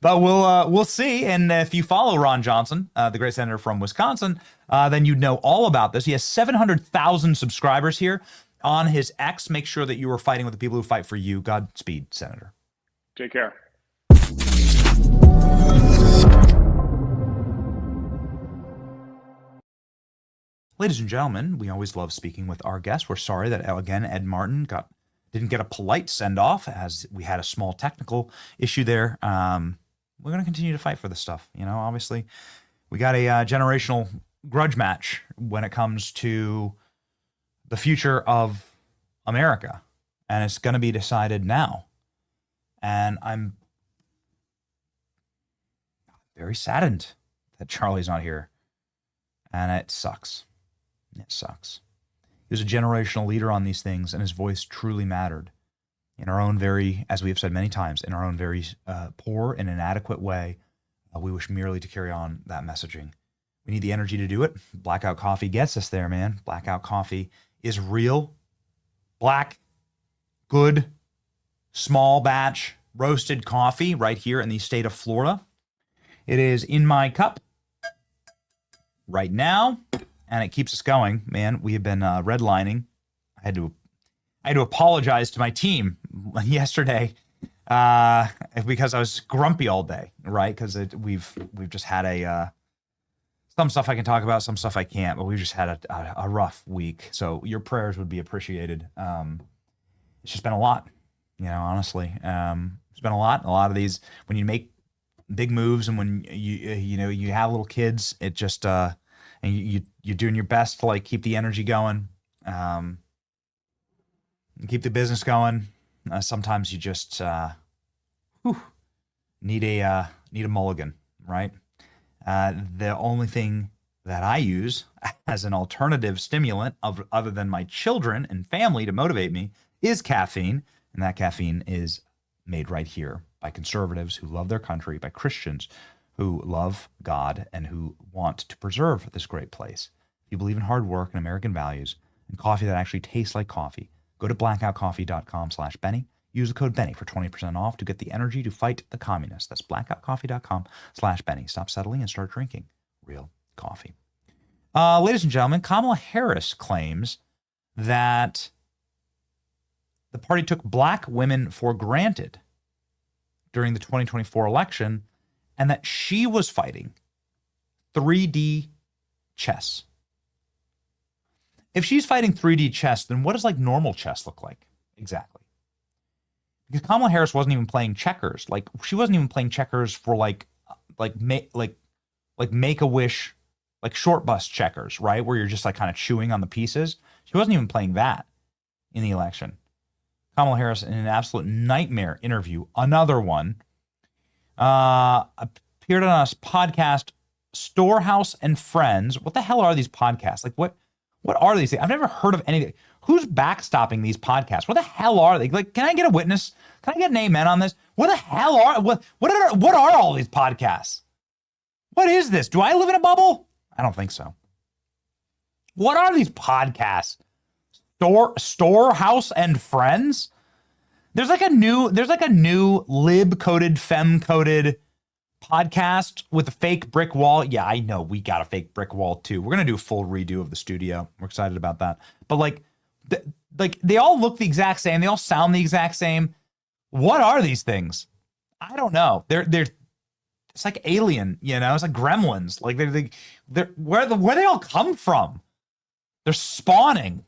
Speaker 6: But we'll see. And if you follow Ron Johnson, the great senator from Wisconsin, then you'd know all about this. He has 700,000 subscribers here on his X. Make sure that you are fighting with the people who fight for you. Godspeed, Senator.
Speaker 12: Take care.
Speaker 6: Ladies and gentlemen, we always love speaking with our guests. We're sorry that, again, Ed Martin didn't get a polite send-off as we had a small technical issue there. We're going to continue to fight for this stuff. You know, obviously, we got a generational grudge match when it comes to the future of America, and it's going to be decided now. And I'm very saddened that Charlie's not here, and it sucks. It sucks. He was a generational leader on these things, and his voice truly mattered. In our own very, as we have said many times, in our own very poor and inadequate way, we wish merely to carry on that messaging. We need the energy to do it. Blackout Coffee gets us there, man. Blackout Coffee is real, black, good, small batch roasted coffee right here in the state of Florida. It is in my cup right now, and it keeps us going, man. We have been redlining. I had to apologize to my team yesterday because I was grumpy all day, right? Because we've just had some stuff I can talk about, some stuff I can't, but we've just had a rough week. So your prayers would be appreciated. It's just been a lot, you know, honestly. It's been a lot. A lot of these, when you make big moves and when you have little kids, it just and you're doing your best to like keep the energy going, and keep the business going. Sometimes you just need a mulligan, right? The only thing that I use as an alternative stimulant other than my children and family to motivate me is caffeine, and that caffeine is made right here by conservatives who love their country, by Christians who love God and who want to preserve this great place. If you believe in hard work and American values and coffee that actually tastes like coffee, go to blackoutcoffee.com/Benny. Use the code Benny for 20% off to get the energy to fight the communists. That's blackoutcoffee.com/Benny. Stop settling and start drinking real coffee. Ladies and gentlemen, Kamala Harris claims that the party took black women for granted during the 2024 election and that she was fighting 3D chess. If she's fighting 3D chess, then what does like normal chess look like exactly? Because Kamala Harris wasn't even playing checkers. Like she wasn't even playing checkers for like Make-A-Wish, like short bus checkers, right? Where you're just like kind of chewing on the pieces. She wasn't even playing that in the election. Kamala Harris, in an absolute nightmare interview, another one, appeared on a podcast, Storehouse and Friends. What the hell are these podcasts? Like what are these things? I've never heard of anything. Who's backstopping these podcasts? What the hell are they? Like, can I get a witness? Can I get an amen on this? What the hell what are all these podcasts? What is this? Do I live in a bubble? I don't think so. What are these podcasts? Storehouse and Friends? There's like a new lib-coded, femme-coded podcast with a fake brick wall. Yeah, I know we got a fake brick wall too. We're gonna do a full redo of the studio. We're excited about that. But like they all look the exact same. They all sound the exact same. What are these things? I don't know. They're it's like Alien, you know. It's like Gremlins. Like they're where they all come from. They're spawning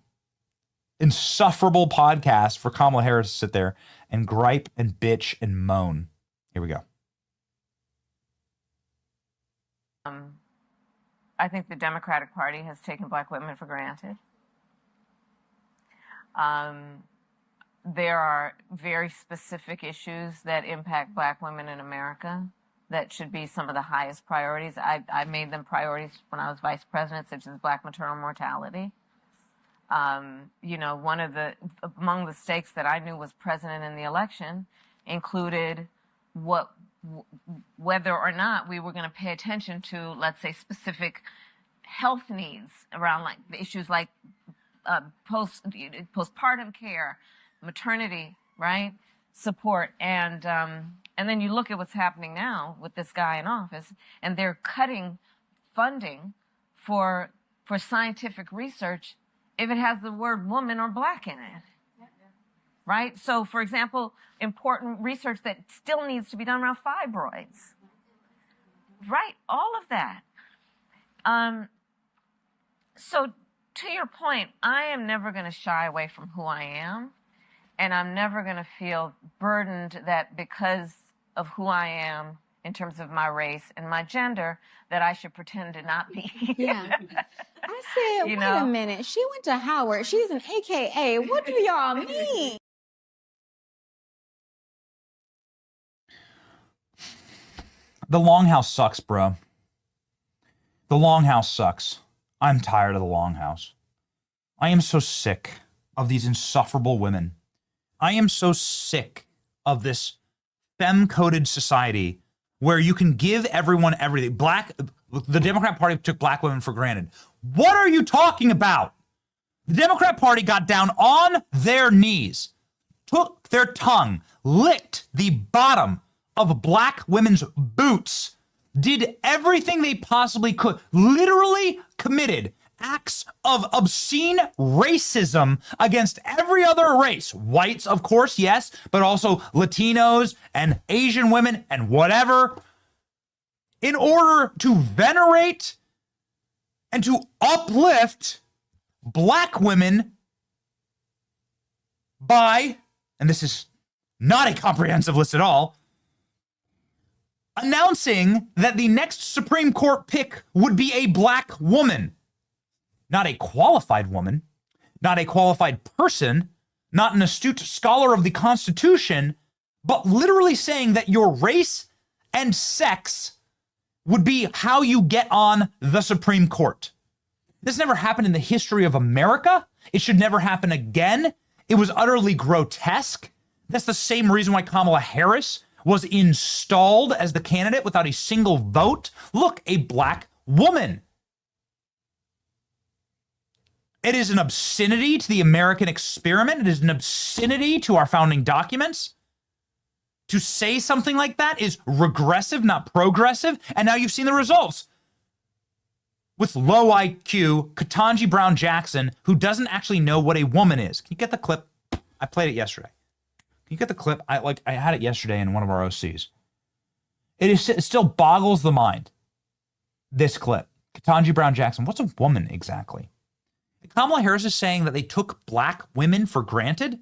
Speaker 6: insufferable podcasts for Kamala Harris to sit there and gripe and bitch and moan. Here we go.
Speaker 13: I think the Democratic Party has taken black women for granted. There are very specific issues that impact black women in America that should be some of the highest priorities. I made them priorities when I was vice president, such as black maternal mortality. You know, among the stakes that I knew was president in the election included whether or not we were going to pay attention to, let's say, specific health needs around like issues like postpartum care, maternity, right, support, and then you look at what's happening now with this guy in office, and they're cutting funding for scientific research if it has the word woman or black in it. Right? So, for example, important research that still needs to be done around fibroids. Right? All of that. So, to your point, I am never going to shy away from who I am, and I'm never going to feel burdened that because of who I am in terms of my race and my gender, that I should pretend to not be.
Speaker 14: Yeah. I said, wait a minute. She went to Howard. She's an AKA. What do y'all mean?
Speaker 6: The Longhouse sucks, bro. The Longhouse sucks. I'm tired of the Longhouse. I am so sick of these insufferable women. I am so sick of this femme-coded society where you can give everyone everything. The Democrat Party took black women for granted. What are you talking about? The Democrat Party got down on their knees, took their tongue, licked the bottom of black women's boots, did everything they possibly could, literally committed acts of obscene racism against every other race. Whites, of course, yes, but also Latinos and Asian women and whatever, in order to venerate and to uplift black women by, and this is not a comprehensive list at all, announcing that the next Supreme Court pick would be a black woman. Not a qualified woman, not a qualified person, not an astute scholar of the Constitution, but literally saying that your race and sex would be how you get on the Supreme Court. This never happened in the history of America. It should never happen again. It was utterly grotesque. That's the same reason why Kamala Harris was installed as the candidate without a single vote. Look, a black woman. It is an obscenity to the American experiment. It is an obscenity to our founding documents. To say something like that is regressive, not progressive. And now you've seen the results. With low IQ, Ketanji Brown Jackson, who doesn't actually know what a woman is. Can you get the clip? I played it yesterday. Can you get the clip? I had it yesterday in one of our OCs. It still boggles the mind. This clip. Ketanji Brown Jackson. What's a woman exactly? Kamala Harris is saying that they took black women for granted.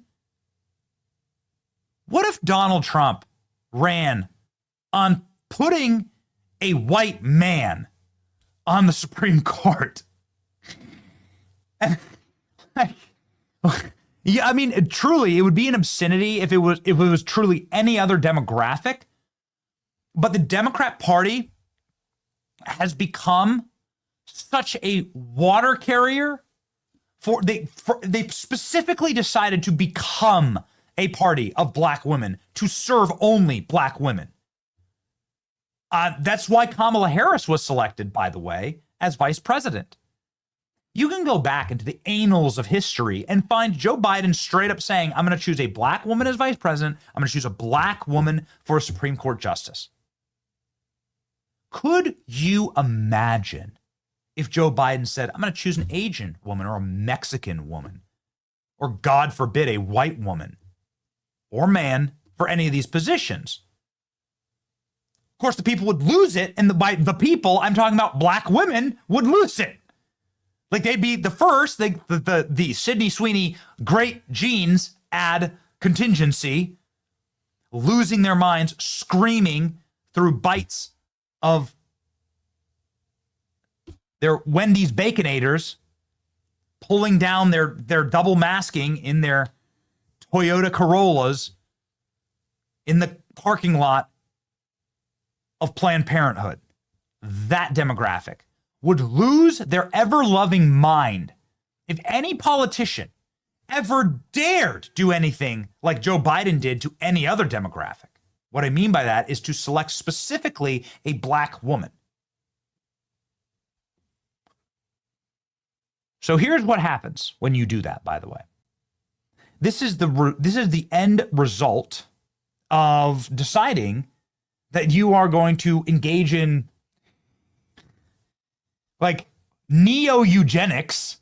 Speaker 6: What if Donald Trump ran on putting a white man on the Supreme Court? And, yeah, I mean, truly, it would be an obscenity if it was truly any other demographic. But the Democrat Party has become such a water carrier. They specifically decided to become a party of black women, to serve only black women. That's why Kamala Harris was selected, by the way, as vice president. You can go back into the annals of history and find Joe Biden straight up saying, I'm going to choose a black woman as vice president. I'm going to choose a black woman for a Supreme Court justice. Could you imagine if Joe Biden said, I'm going to choose an Asian woman or a Mexican woman, or God forbid, a white woman or man for any of these positions? Of course, the people would lose it, and by the people, I'm talking about black women would lose it. Like they'd be the first, the Sydney Sweeney great genes ad contingency, losing their minds, screaming through bites of their Wendy's Baconators, pulling down their double masking in their Toyota Corollas in the parking lot of Planned Parenthood. That demographic would lose their ever-loving mind If any politician ever dared do anything like Joe Biden did to any other demographic, what I mean by that is to select specifically a black woman. So here's what happens when you do that, by the way. This is the end result of deciding that you are going to engage in like neo-eugenics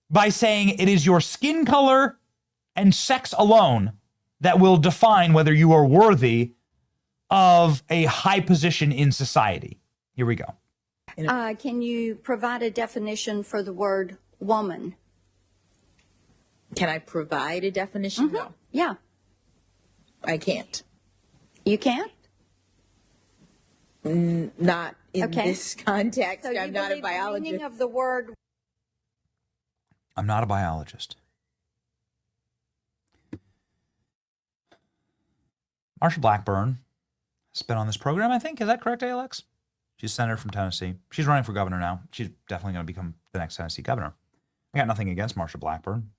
Speaker 6: by saying it is your skin color and sex alone that will define whether you are worthy of a high position in society. Here we go.
Speaker 15: Can you provide a definition for the word woman?
Speaker 16: Can I provide a definition?
Speaker 15: Mm-hmm.
Speaker 16: No.
Speaker 15: Yeah.
Speaker 16: I can't.
Speaker 15: You can't?
Speaker 16: Not in this context.
Speaker 15: So
Speaker 16: I'm not a biologist.
Speaker 15: The meaning of the word.
Speaker 6: I'm not a biologist. Marsha Blackburn has been on this program, I think. Is that correct, Alex? She's a senator from Tennessee. She's running for governor now. She's definitely going to become the next Tennessee governor. I got nothing against Marsha Blackburn.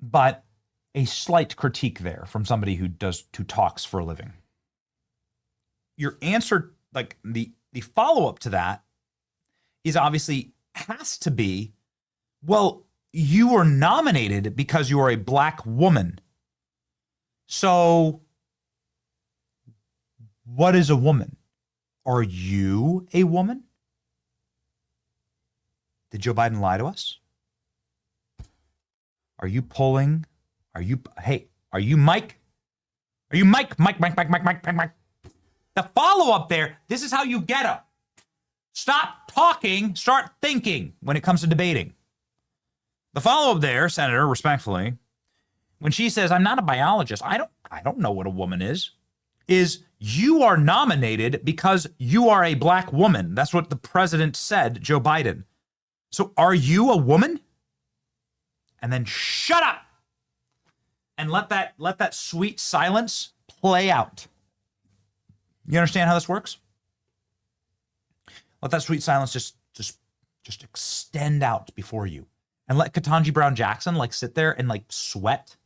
Speaker 6: But a slight critique there from somebody who talks for a living. Your answer, like the follow-up to that is obviously has to be, well, you were nominated because you are a black woman. So what is a woman? Are you a woman? Did Joe Biden lie to us? Are you Mike? Are you Mike? Mike. The follow-up there, this is how you get them. Stop talking, start thinking when it comes to debating. The follow-up there, Senator, respectfully, when she says, I'm not a biologist, I don't know what a woman is you are nominated because you are a black woman. That's what the president said, Joe Biden. So are you a woman? And then shut up and let that sweet silence play out. You understand how this works? Let that sweet silence just extend out before you. And let Ketanji Brown Jackson sit there and sweat,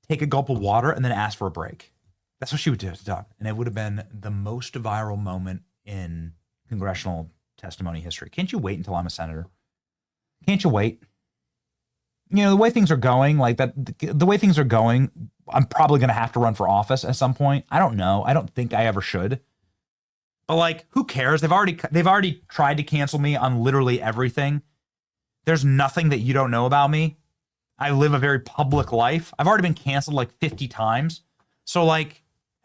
Speaker 6: take a gulp of water, and then ask for a break. That's what she would have done. And it would have been the most viral moment in congressional testimony history. Can't you wait until I'm a senator? Can't you wait? The way things are going, I'm probably going to have to run for office at some point. I don't know. I don't think I ever should. But who cares? They've already tried to cancel me on literally everything. There's nothing that you don't know about me. I live a very public life. I've already been canceled 50 times. So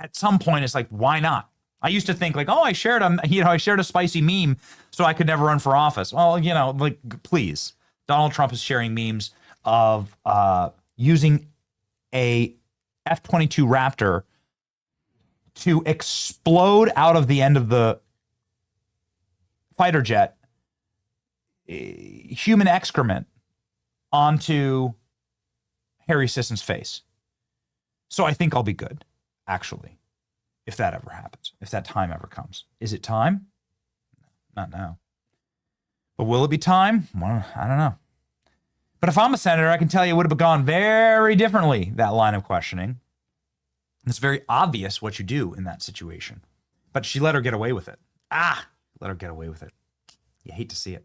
Speaker 6: at some point it's why not? I used to think I shared a spicy meme so I could never run for office. Well, please. Donald Trump is sharing memes of using a F-22 Raptor to explode out of the end of the fighter jet human excrement onto Harry Sisson's face. So I think I'll be good, actually, if that ever happens, if that time ever comes. Is it time? Not now. But will it be time? Well, I don't know. But if I'm a senator, I can tell you it would have gone very differently, that line of questioning. It's very obvious what you do in that situation. But she let her get away with it. Let her get away with it. You hate to see it.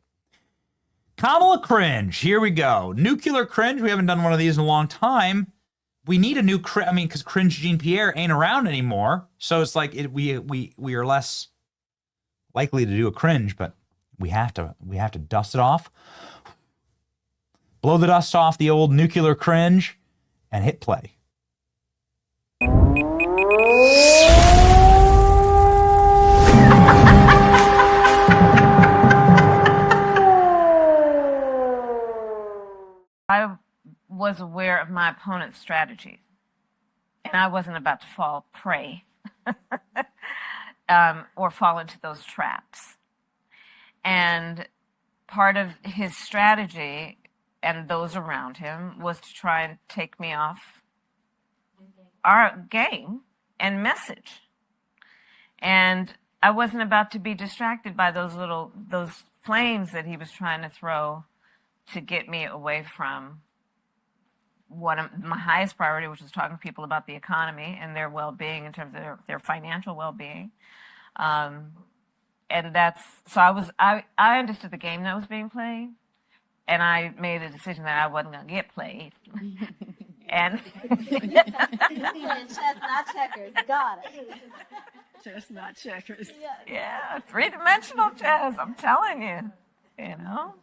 Speaker 6: Kamala cringe. Here we go. Nuclear cringe. We haven't done one of these in a long time. We need a new cringe. Because cringe Jean Pierre ain't around anymore. So it's we are less likely to do a cringe, but we have to dust it off. Blow the dust off the old nuclear cringe and hit play.
Speaker 13: I was aware of my opponent's strategy, and I wasn't about to fall prey or fall into those traps. And part of his strategy and those around him was to try and take me off our game and message. And I wasn't about to be distracted by those flames that he was trying to throw to get me away from my highest priority, which was talking to people about the economy and their well-being in terms of their financial well-being. And I understood the game that was being played, and I made a decision that I wasn't going to get played. And
Speaker 15: chess, not checkers. Got it.
Speaker 13: chess, not checkers. Yeah, three-dimensional chess. I'm telling you, you know.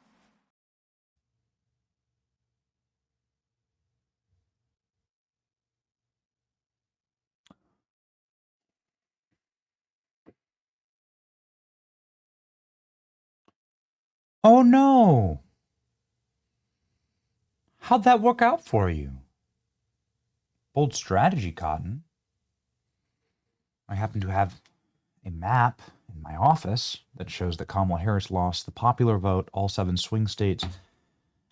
Speaker 6: Oh no. How'd that work out for you? Bold strategy, Cotton. I happen to have a map in my office that shows that Kamala Harris lost the popular vote, all 7 swing states,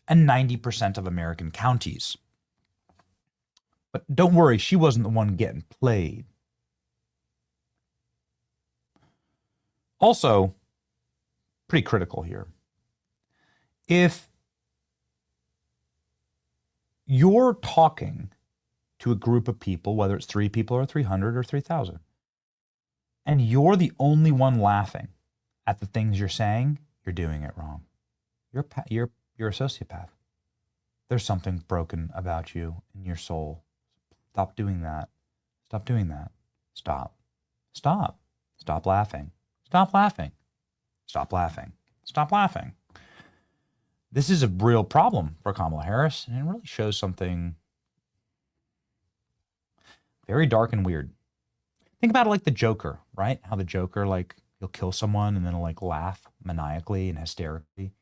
Speaker 6: and 90% of American counties. But don't worry, she wasn't the one getting played. Also, pretty critical here. If you're talking to a group of people, whether it's 3 people or 300 or 3,000, and you're the only one laughing at the things you're saying, you're doing it wrong. You're a sociopath. There's something broken about you in your soul. Stop doing that. Stop doing that. Stop. Stop. Stop laughing. Stop laughing. Stop laughing. Stop laughing. This is a real problem for Kamala Harris, and it really shows something very dark and weird. Think about it like the Joker, right? How the Joker, like, he'll kill someone and then he'll, like, laugh maniacally and hysterically.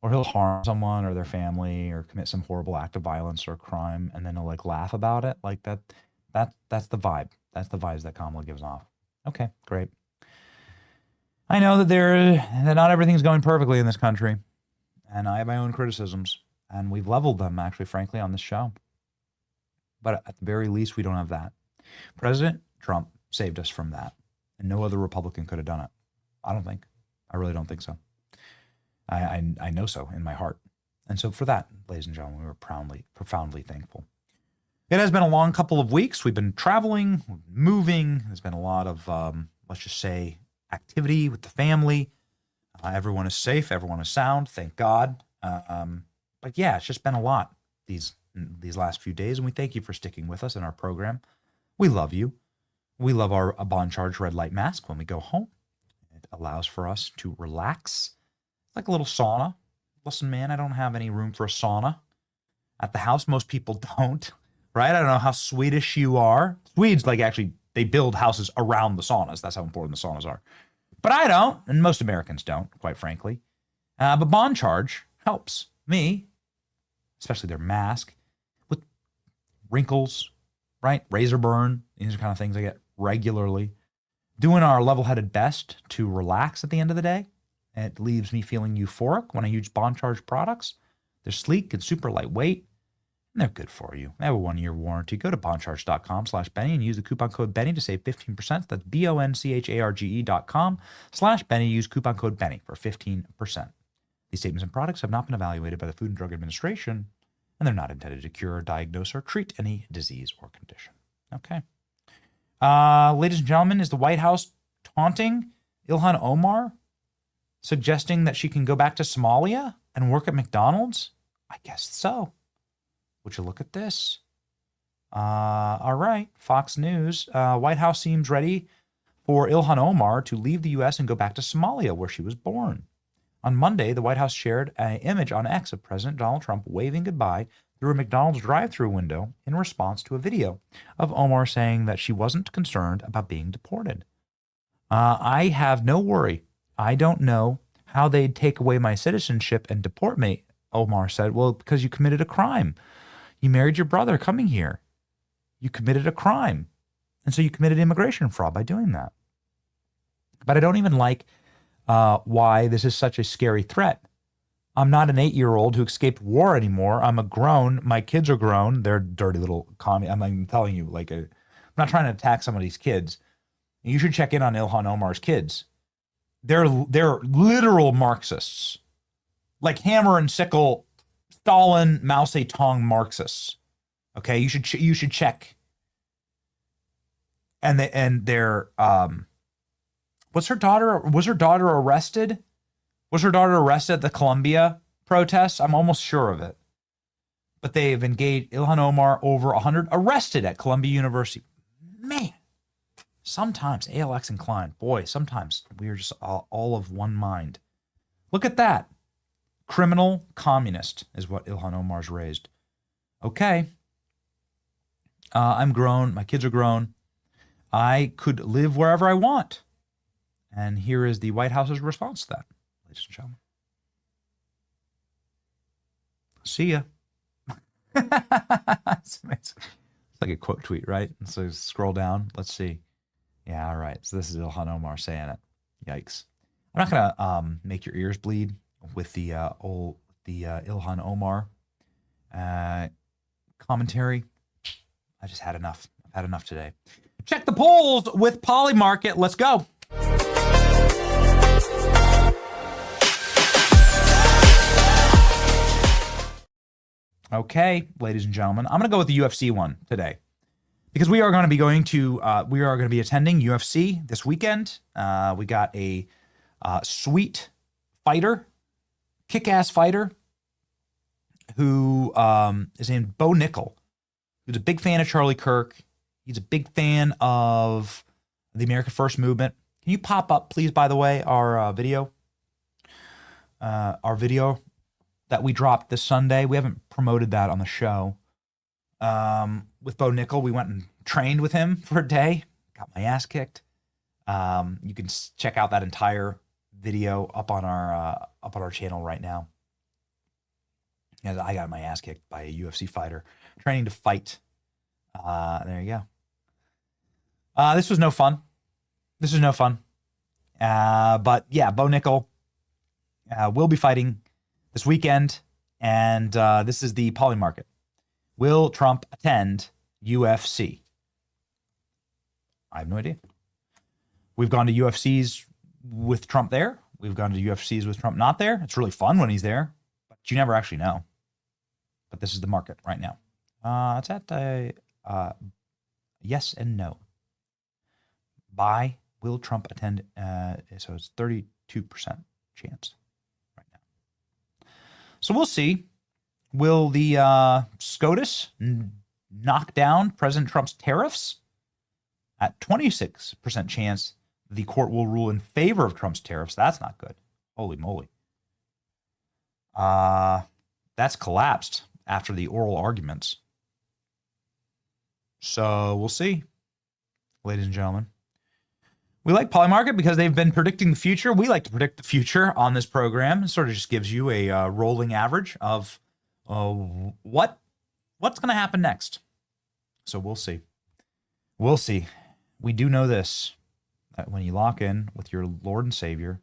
Speaker 6: Or he'll harm someone or their family or commit some horrible act of violence or crime, and then he'll, like, laugh about it. Like, that's the vibe. That's the vibes that Kamala gives off. Okay, great. I know that not everything's going perfectly in this country. And I have my own criticisms, and we've leveled them, actually, frankly, on this show. But at the very least, we don't have that. President Trump saved us from that, and no other Republican could have done it. I don't think. I really don't think so. I know so in my heart. And so for that, ladies and gentlemen, we were profoundly thankful. It has been a long couple of weeks. We've been traveling, moving. There's been a lot of, let's just say, activity with the family. Everyone is safe. Everyone is sound. Thank God. But yeah, it's just been a lot these last few days, and we thank you for sticking with us in our program. We love you. We love our bond charge red light mask when we go home. It allows for us to relax. It's like a little sauna. Listen, man, I don't have any room for a sauna at the house. Most people don't, right? I don't know how Swedish you are. Swedes, like, actually, they build houses around the saunas. That's how important the saunas are. But I don't, and most Americans don't, quite frankly. But bond charge helps me, especially their mask, with wrinkles, right? Razor burn. These are kind of things I get regularly. Doing our level-headed best to relax at the end of the day. It leaves me feeling euphoric when I use bond charge products. They're sleek and super lightweight, and they're good for you. They have a 1-year warranty. Go to bondcharge.com/Benny and use the coupon code Benny to save 15%. That's BONCHARGE.com/Benny. Use coupon code Benny for 15%. These statements and products have not been evaluated by the Food and Drug Administration, and they're not intended to cure, diagnose, or treat any disease or condition. Okay. Ladies and gentlemen, is the White House taunting Ilhan Omar, suggesting that she can go back to Somalia and work at McDonald's? I guess so. Would you look at this? All right, Fox News. White House seems ready for Ilhan Omar to leave the U.S. and go back to Somalia, where she was born. On Monday, the White House shared an image on X of President Donald Trump waving goodbye through a McDonald's drive-thru window in response to a video of Omar saying that she wasn't concerned about being deported. I have no worry. I don't know how they'd take away my citizenship and deport me, Omar said. Well, because you committed a crime. You married your brother coming here. You committed a crime. And so you committed immigration fraud by doing that. But I don't even like why this is such a scary threat. I'm not an 8-year-old who escaped war anymore. I'm a grown, my kids are grown. They're dirty little I'm telling you, I'm not trying to attack some of these kids, You should check in on Ilhan Omar's kids. They're literal Marxists, like hammer and sickle, Stalin, Mao Zedong Marxists. Okay, you should check. And they're was her daughter arrested? Was her daughter arrested at the Columbia protests? I'm almost sure of it. But they have engaged Ilhan Omar, over 100 arrested at Columbia University. Man, sometimes ALX and Klein, boy, sometimes we are just all of one mind. Look at that. Criminal communist is what Ilhan Omar's raised. Okay. I'm grown. My kids are grown. I could live wherever I want. And here is the White House's response to that, ladies and gentlemen. See ya. It's like a quote tweet, right? And so scroll down. Let's see. Yeah, all right. So this is Ilhan Omar saying it. Yikes. I'm not gonna make your ears bleed with the Ilhan Omar commentary. I just had enough. I've had enough today. Check the polls with Polymarket. Let's go. Okay, ladies and gentlemen, I'm going to go with the UFC one today because we are going to be attending UFC this weekend. We got a sweet fighter, kick-ass fighter who is named Bo Nickel, who's a big fan of Charlie Kirk. He's a big fan of the America First movement. Can you pop up, please, by the way, our video? Our video that we dropped this Sunday. We haven't promoted that on the show. With Bo Nickel, we went and trained with him for a day. Got my ass kicked. You can check out that entire video up on our channel right now. Yeah, I got my ass kicked by a UFC fighter training to fight. There you go. This was no fun. But yeah, Bo Nickel will be fighting this weekend, and this is the Polymarket. Will Trump attend UFC? I have no idea. We've gone to UFCs with Trump there. We've gone to UFCs with Trump not there. It's really fun when he's there, but you never actually know. But this is the market right now. It's at yes and no. By will Trump attend? So it's 32% chance. So we'll see. Will the SCOTUS knock down President Trump's tariffs? At 26% chance, the court will rule in favor of Trump's tariffs. That's not good. Holy moly. That's collapsed after the oral arguments. So we'll see, ladies and gentlemen. We like Polymarket because they've been predicting the future. We like to predict the future on this program. It sort of just gives you a rolling average of what's going to happen next. So we'll see. We'll see. We do know this, that when you lock in with your Lord and Savior,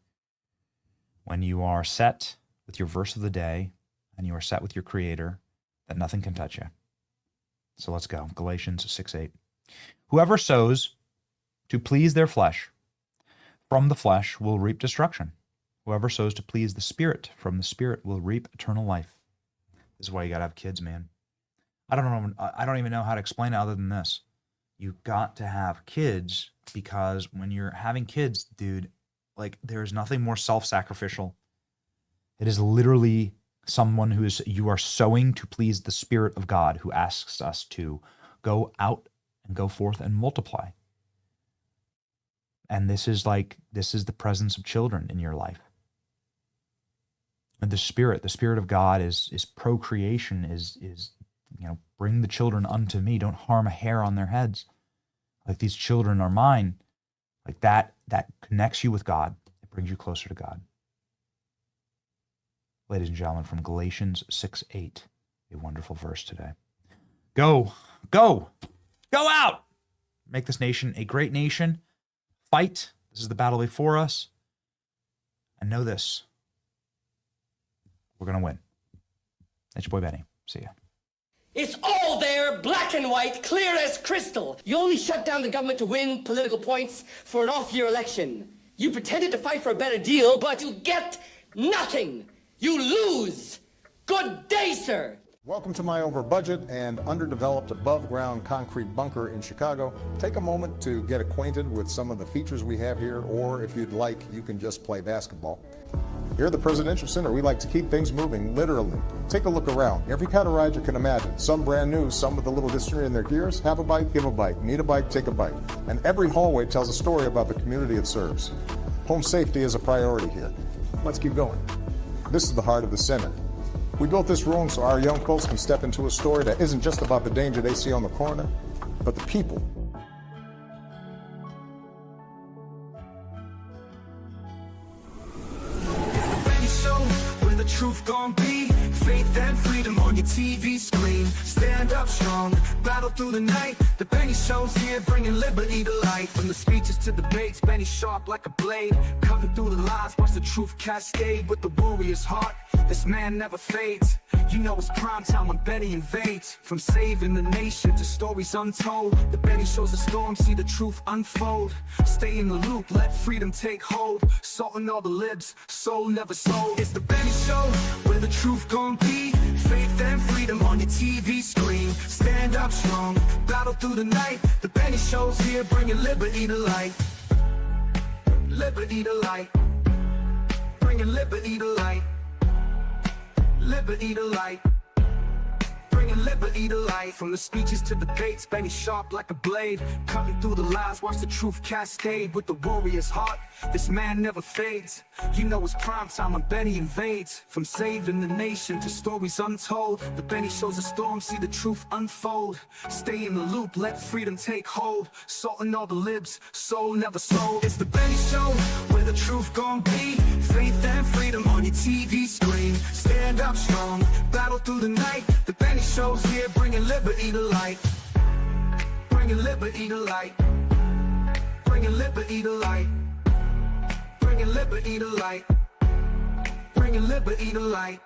Speaker 6: when you are set with your verse of the day, and you are set with your Creator, that nothing can touch you. So let's go. Galatians 6:8. Whoever sows to please their flesh, from the flesh will reap destruction. Whoever sows to please the Spirit, from the Spirit will reap eternal life. This is why you got to have kids, man. I don't even know how to explain it other than this. You've got to have kids because when you're having kids, dude, like there's nothing more self-sacrificial. It is literally someone you are sowing to please the Spirit of God, who asks us to go out and go forth and multiply. And this is the presence of children in your life. And the Spirit of God is procreation, is bring the children unto me. Don't harm a hair on their heads. Like these children are mine. Like that connects you with God. It brings you closer to God. Ladies and gentlemen, from Galatians 6:8, a wonderful verse today. Go out! Make this nation a great nation. Fight. This is the battle before us. And know this. We're going to win. That's your boy Benny. See ya.
Speaker 17: It's all there, black and white, clear as crystal. You only shut down the government to win political points for an off-year election. You pretended to fight for a better deal, but you get nothing. You lose. Good day, sir.
Speaker 5: Welcome to my over-budget and underdeveloped above-ground concrete bunker in Chicago. Take a moment to get acquainted with some of the features we have here, or if you'd like, you can just play basketball. Here at the Presidential Center, we like to keep things moving, literally. Take a look around. Every kind of ride you can imagine. Some brand new, some with a little history in their gears. Have a bike, give a bike. Need a bike, take a bike. And every hallway tells a story about the community it serves. Home safety is a priority here. Let's keep going. This is the heart of the center. We built this room so our young folks can step into a story that isn't just about the danger they see on the corner, but the people.
Speaker 18: Truth gon' be faith and freedom on your TV screen. Stand up strong, battle through the night. The Benny Show's here, bringing liberty to life. From the speeches to debates, Benny sharp like a blade, cutting through the lies. Watch the truth cascade with the warrior's heart. This man never fades. You know it's prime time when Benny invades. From saving the nation to stories untold, the Benny Show's a storm, see the truth unfold. Stay in the loop, let freedom take hold. Salting all the libs, soul never sold. It's the Benny Show, where the truth gon' be. Faith and freedom on your TV screen. Stand up strong, battle through the night. The Benny Show's here, bringing liberty to light. Liberty to light. Bringing liberty to light. Liberty to light. Bringing liberty to light. From the speeches to debates, Benny sharp like a blade, cutting through the lies. Watch the truth cascade with the warrior's heart. This man never fades. You know it's prime time when Benny invades. From saving the nation to stories untold, the Benny Show's a storm, see the truth unfold. Stay in the loop, let freedom take hold. Salting all the libs, soul never sold. It's the Benny Show, where the truth gon' be. Faith and freedom on your TV screen. Stand up strong, battle through the night. The Benny Show's here, bringing liberty to light. Bringing liberty to light. Bringing liberty to light. Bringing liberty to light. Bringing liberty to light.